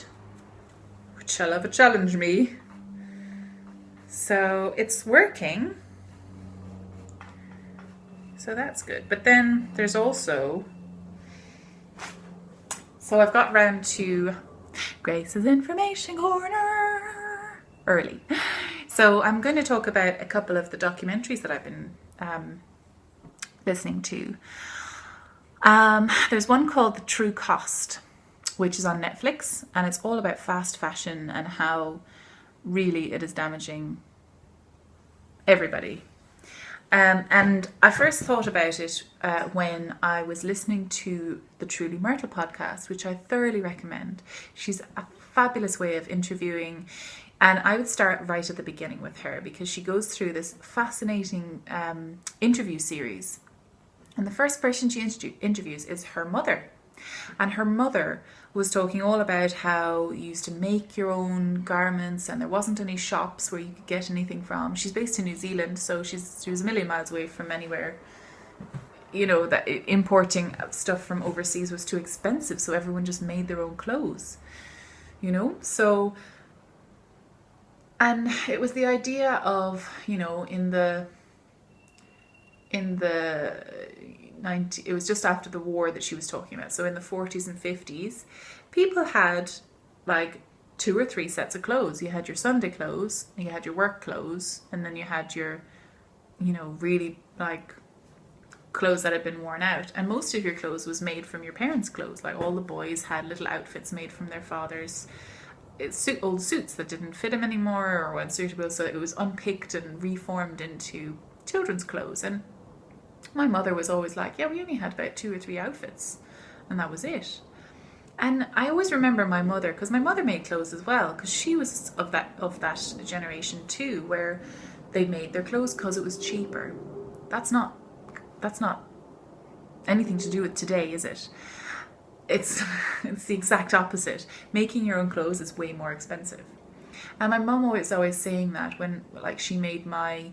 which shall ever challenge me. So it's working. So that's good. But then there's also, so I've got round to Grace's Information Corner early. So I'm going to talk about a couple of the documentaries that I've been listening to. There's one called The True Cost, which is on Netflix, and it's all about fast fashion and how really it is damaging everybody. And I first thought about it when I was listening to the Truly Myrtle podcast, which I thoroughly recommend. She's a fabulous way of interviewing, and I would start right at the beginning with her because she goes through this fascinating interview series. And the first person she interviews is her mother. And her mother was talking all about how you used to make your own garments and there wasn't any shops where you could get anything from. She's based in New Zealand, so she was a million miles away from anywhere. You know, that importing stuff from overseas was too expensive, so everyone just made their own clothes. You know, so, and it was the idea of, you know, in the in the it was just after the war that she was talking about. So in the 40s and 50s, people had like 2 or 3 sets of clothes. You had your Sunday clothes, and you had your work clothes, and then you had your, you know, really like clothes that had been worn out. And most of your clothes was made from your parents' clothes. Like all the boys had little outfits made from their father's old suits that didn't fit him anymore or weren't suitable, so it was unpicked and reformed into children's clothes. And my mother was always like, yeah, we only had about 2 or 3 outfits, and that was it. And I always remember my mother, because my mother made clothes as well, because she was of that generation too, where they made their clothes because it was cheaper. That's not anything to do with today, is it? It's the exact opposite. Making your own clothes is way more expensive. And my mum was always saying that when, like, she made my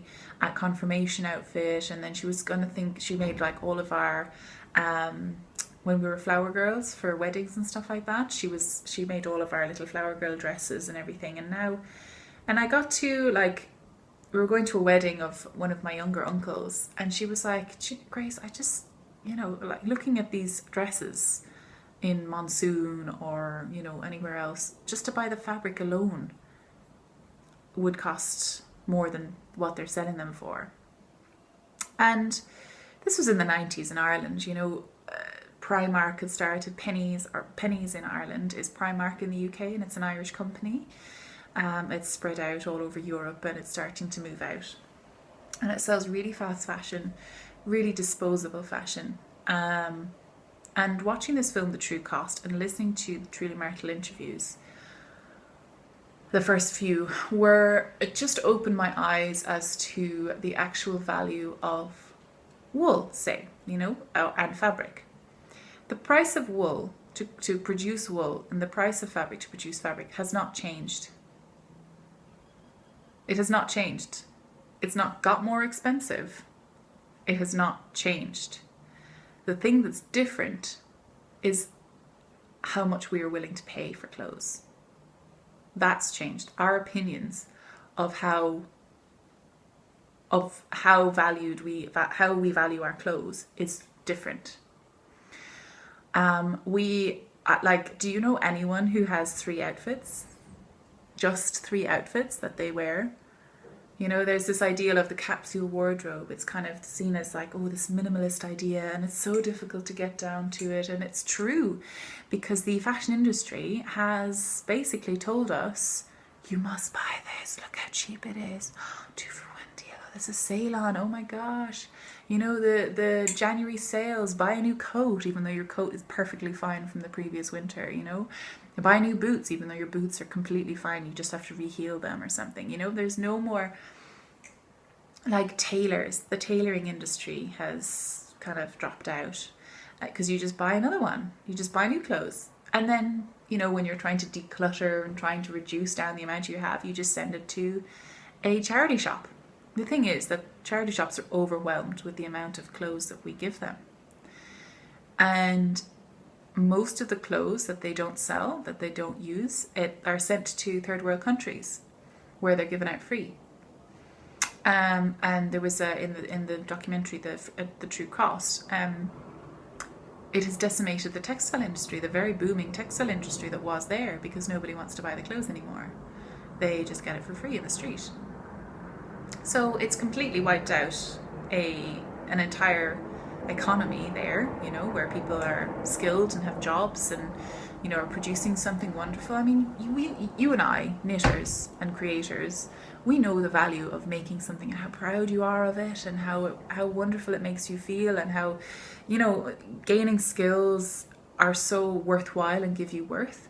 confirmation outfit, and then she was gonna think she made like all of our when we were flower girls for weddings and stuff like that. She made all of our little flower girl dresses and everything. And I got to, like, we were going to a wedding of one of my younger uncles, and she was like, Grace, I just, you know, like looking at these dresses in Monsoon or, you know, anywhere else, just to buy the fabric alone would cost more than what they're selling them for. And this was in the 90s in Ireland, you know. Primark had started. Pennies in Ireland is Primark in the UK, and it's an Irish company. It's spread out all over Europe, and it's starting to move out. And it sells really fast fashion, really disposable fashion. And watching this film, The True Cost, and listening to the Truly Myrtle interviews, the first few, it just opened my eyes as to the actual value of wool, say, you know, and fabric. The price of wool to produce wool and the price of fabric to produce fabric has not changed. It has not changed. It's not got more expensive. It has not changed. The thing that's different is how much we are willing to pay for clothes. That's changed. Our opinions of how we value our clothes is different. Do you know anyone who has 3 outfits? Just 3 outfits that they wear? You know, there's this ideal of the capsule wardrobe. It's kind of seen as like, oh, this minimalist idea, and it's so difficult to get down to it. And it's true, because the fashion industry has basically told us, you must buy this. Look how cheap it is. 2 for 1 deal. There's a sale on. Oh my gosh. You know, the January sales. Buy a new coat, even though your coat is perfectly fine from the previous winter, you know. Buy new boots, even though your boots are completely fine. You just have to re-heel them or something. You know, there's no more, like, tailors. The tailoring industry has kind of dropped out, because you just buy another one. You just buy new clothes. And then, you know, when you're trying to declutter and trying to reduce down the amount you have, you just send it to a charity shop. The thing is that charity shops are overwhelmed with the amount of clothes that we give them. And most of the clothes that they don't sell, that they don't use, are sent to third world countries where they're given out free. And there was in the documentary, the True Cost, it has decimated the textile industry, the very booming textile industry that was there, because nobody wants to buy the clothes anymore. They just get it for free in the street. So it's completely wiped out an entire economy there, you know, where people are skilled and have jobs and, you know, are producing something wonderful. I mean, you and I, knitters and creators, we know the value of making something and how proud you are of it, and how wonderful it makes you feel, and how, you know, gaining skills are so worthwhile and give you worth.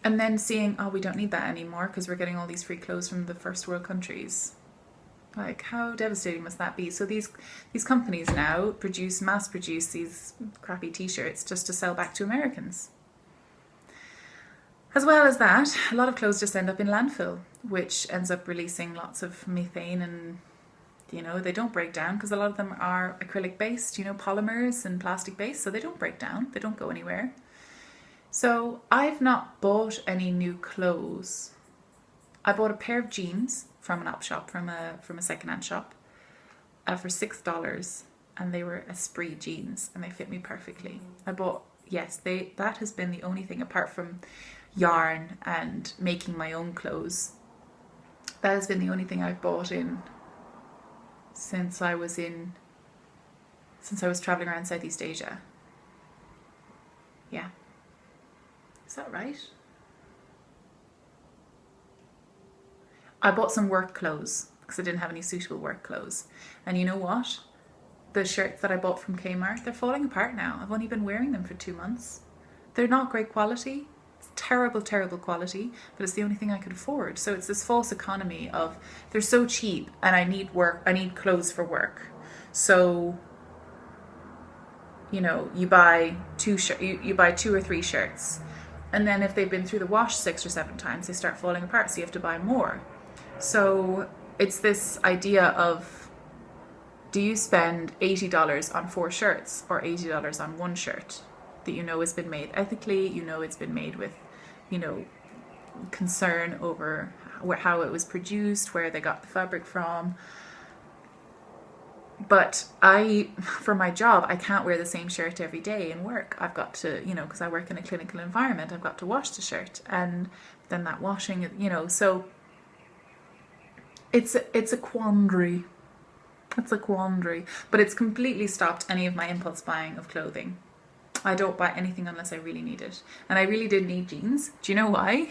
And then seeing, oh, we don't need that anymore because we're getting all these free clothes from the first world countries. Like, how devastating must that be? So these companies now mass produce these crappy t-shirts just to sell back to Americans. As well as that, a lot of clothes just end up in landfill, which ends up releasing lots of methane, and, you know, they don't break down because a lot of them are acrylic based, you know, polymers and plastic based, so they don't break down, they don't go anywhere. So I've not bought any new clothes. I bought a pair of jeans from an op shop, from a secondhand shop. for $6, and they were Esprit jeans, and they fit me perfectly. I bought, yes, that has been the only thing apart from yarn and making my own clothes. That has been the only thing I've bought in since I was traveling around Southeast Asia. Yeah. Is that right? I bought some work clothes because I didn't have any suitable work clothes. And you know what? The shirts that I bought from Kmart, they're falling apart now. I've only been wearing them for 2 months. They're not great quality. It's terrible, terrible quality, but it's the only thing I could afford. So it's this false economy of they're so cheap and I need clothes for work. So, you know, you buy two or three shirts, and then if they've been through the wash 6 or 7 times, they start falling apart, so you have to buy more. So it's this idea of, do you spend $80 on 4 shirts or $80 on 1 shirt that you know has been made ethically, you know it's been made with, you know, concern over how it was produced, where they got the fabric from. But for my job, I can't wear the same shirt every day in work. I've got to, you know, because I work in a clinical environment, I've got to wash the shirt, and then that washing, you know, so it's a quandary. It's a quandary, but it's completely stopped any of my impulse buying of clothing. I don't buy anything unless I really need it. And I really did need jeans. Do you know why?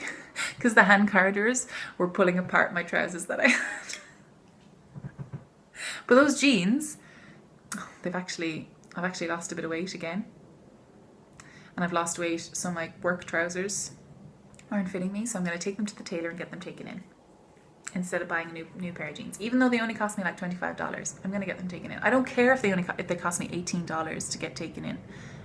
Because the hand carders were pulling apart my trousers that I had. But those jeans, I've actually lost a bit of weight again. And I've lost weight, so my work trousers aren't fitting me, so I'm going to take them to the tailor and get them taken in, instead of buying a new pair of jeans. Even though they only cost me like $25, I'm going to get them taken in. I don't care if they cost me $18 to get taken in.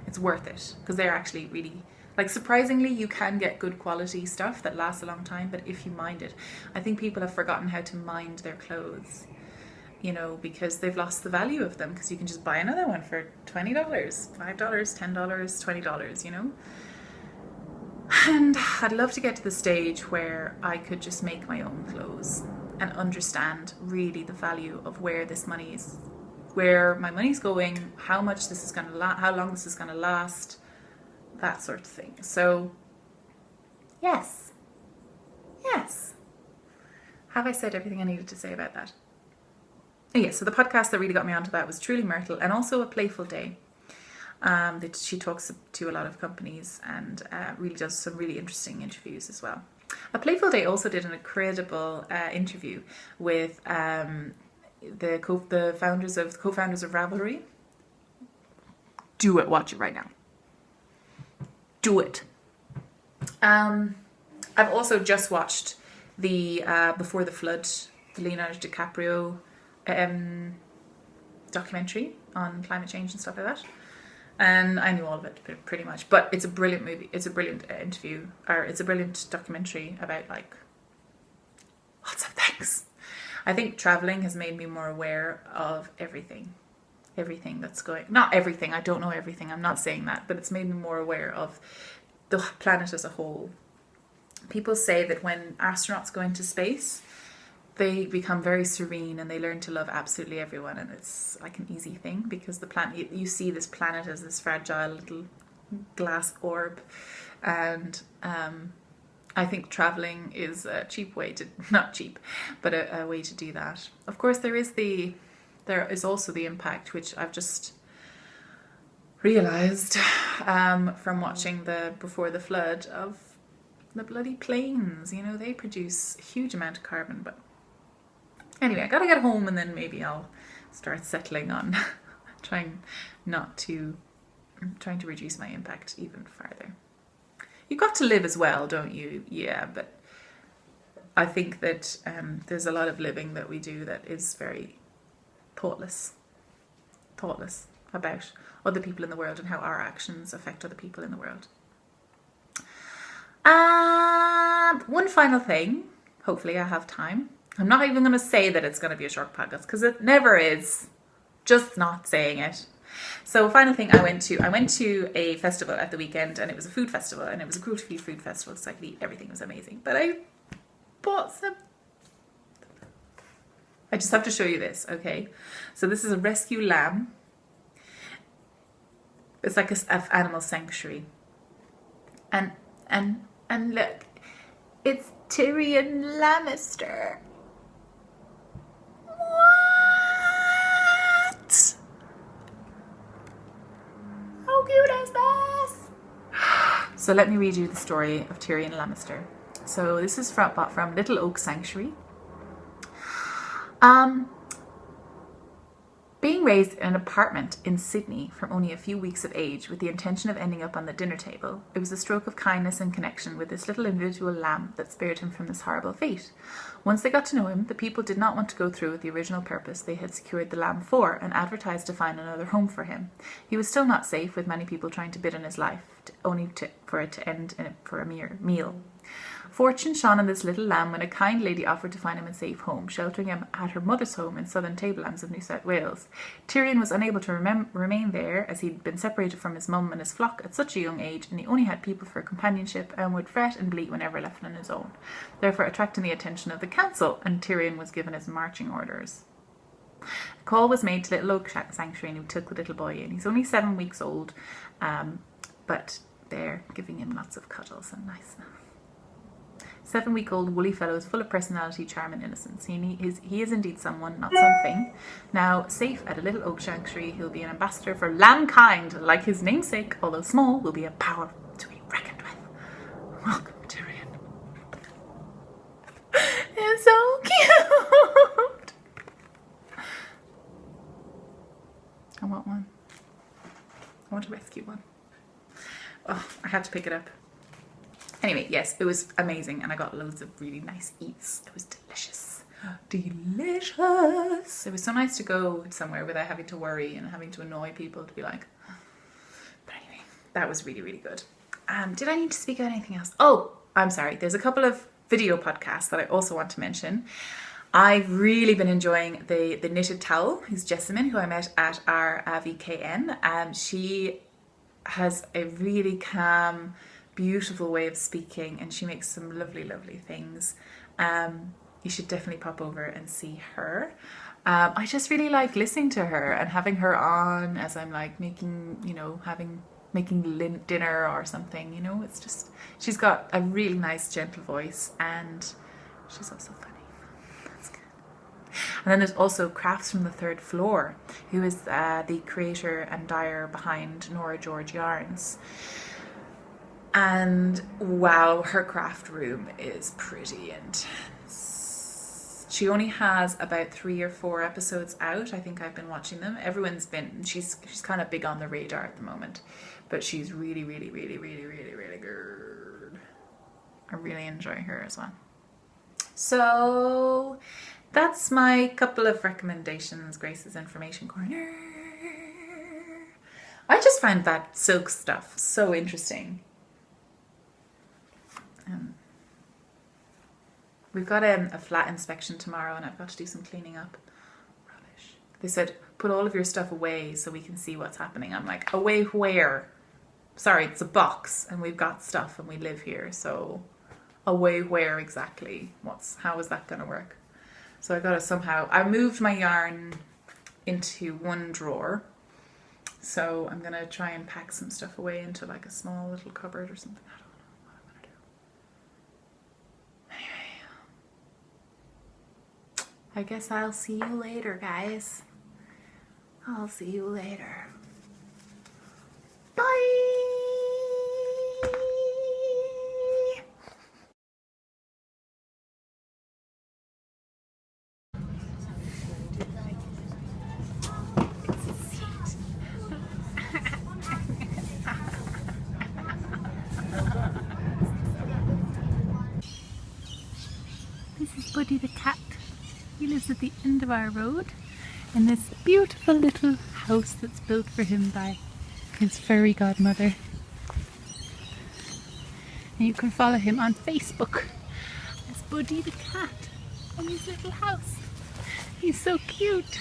It's worth it, because they're actually really, like, surprisingly, you can get good quality stuff that lasts a long time, but if you mind it. I think people have forgotten how to mind their clothes, you know, because they've lost the value of them, because you can just buy another one for $20, $5, $10, $20, you know. And I'd love to get to the stage where I could just make my own clothes and understand really the value of where my money's going, how much this is going to how long this is going to last, that sort of thing. So, yes. Have I said everything I needed to say about that? Yeah, so the podcast that really got me onto that was Truly Myrtle, and also A Playful Day. That she talks to a lot of companies and really does some really interesting interviews as well. A Playful Day also did an incredible interview with the co-founders of Ravelry. Do it, watch it right now. Do it. I've also just watched the Before the Flood, the Leonardo DiCaprio documentary on climate change and stuff like that. And I knew all of it pretty much, but it's a brilliant movie. It's a brilliant interview, or it's a brilliant documentary about like lots of things. I think traveling has made me more aware of everything that's going, not everything, I don't know everything, I'm not saying that, but it's made me more aware of the planet as a whole. People say that when astronauts go into space, they become very serene and they learn to love absolutely everyone, and it's like an easy thing, because the planet, you see this planet as this fragile little glass orb, and I think traveling is a cheap way to, not cheap, but a way to do that. Of course, there is also the impact, which I've just realised from watching the Before the Flood, of the bloody planes. You know, they produce a huge amount of carbon, but anyway, I gotta get home and then maybe I'll start settling on trying to reduce my impact even farther. You've got to live as well, don't you? Yeah, but I think that there's a lot of living that we do that is very thoughtless about other people in the world and how our actions affect other people in the world. One final thing, hopefully I have time. I'm not even going to say that it's going to be a short podcast, because it never is. Just not saying it. So final thing, I went to a festival at the weekend, and it was a food festival, and it was a cruelty-free food festival, so I could eat everything. Was amazing. But I I just have to show you this, okay? So this is a rescue lamb. It's like an animal sanctuary. And look, it's Tyrion Lannister. What? How cute is this? So let me read you the story of Tyrion Lannister. So this is from Little Oak Sanctuary. Being raised in an apartment in Sydney from only a few weeks of age with the intention of ending up on the dinner table, it was a stroke of kindness and connection with this little individual lamb that spared him from this horrible fate. Once they got to know him, the people did not want to go through with the original purpose they had secured the lamb for and advertised to find another home for him. He was still not safe, with many people trying to bid on his life, for it to end for a mere meal. Fortune shone on this little lamb when a kind lady offered to find him a safe home, sheltering him at her mother's home in southern tablelands of New South Wales. Tyrion was unable to remain there, as he'd been separated from his mum and his flock at such a young age, and he only had people for companionship and would fret and bleat whenever left on his own, therefore attracting the attention of the council, and Tyrion was given his marching orders. A call was made to Little Oak Sanctuary, and he took the little boy in. He's only 7 weeks old, but they're giving him lots of cuddles and niceness. 7-week-old woolly fellow is full of personality, charm and innocence. He is indeed someone, not something. Now, safe at a Little Oak Sanctuary, he'll be an ambassador for lambkind. Like his namesake, although small, will be a power to be reckoned with. Welcome, Tyrion. It's so cute. I want one. I want a rescue one. Oh, I had to pick it up. Anyway, yes, it was amazing, and I got loads of really nice eats. It was delicious. Delicious! It was so nice to go somewhere without having to worry and having to annoy people, to be like... But anyway, that was really, really good. Did I need to speak about anything else? Oh, I'm sorry. There's a couple of video podcasts that I also want to mention. I've really been enjoying the Knitted Towel, who's Jessamine, who I met at our VKN. She has a really calm, beautiful way of speaking, and she makes some lovely things. You should definitely pop over and see her. I just really like listening to her and having her on as I'm like making dinner or something, you know. It's just, she's got a really nice gentle voice, and she's also funny. That's good. And then there's also Crafts from the Third Floor, who is the creator and dyer behind Nora George Yarns. And wow, her craft room is pretty intense. She only has about 3 or 4 episodes out. I think I've been watching them. She's kind of big on the radar at the moment, but she's really good. I really enjoy her as well. So that's my couple of recommendations, Grace's Information Corner. I just find that silk stuff so interesting. We've got a flat inspection tomorrow, and I've got to do some cleaning up. Rubbish. They said, put all of your stuff away so we can see what's happening. I'm like, away where? Sorry, it's a box, and we've got stuff, and we live here, so away where exactly? How is that going to work? So I got to somehow, I moved my yarn into one drawer, so I'm going to try and pack some stuff away into like a small little cupboard or something. I don't know what I'm going to do. I guess I'll see you later, guys. I'll see you later. Bye! This is Buddy the cat. He lives at the end of our road in this beautiful little house that's built for him by his fairy godmother. And you can follow him on Facebook as Buddy the cat in his little house. He's so cute.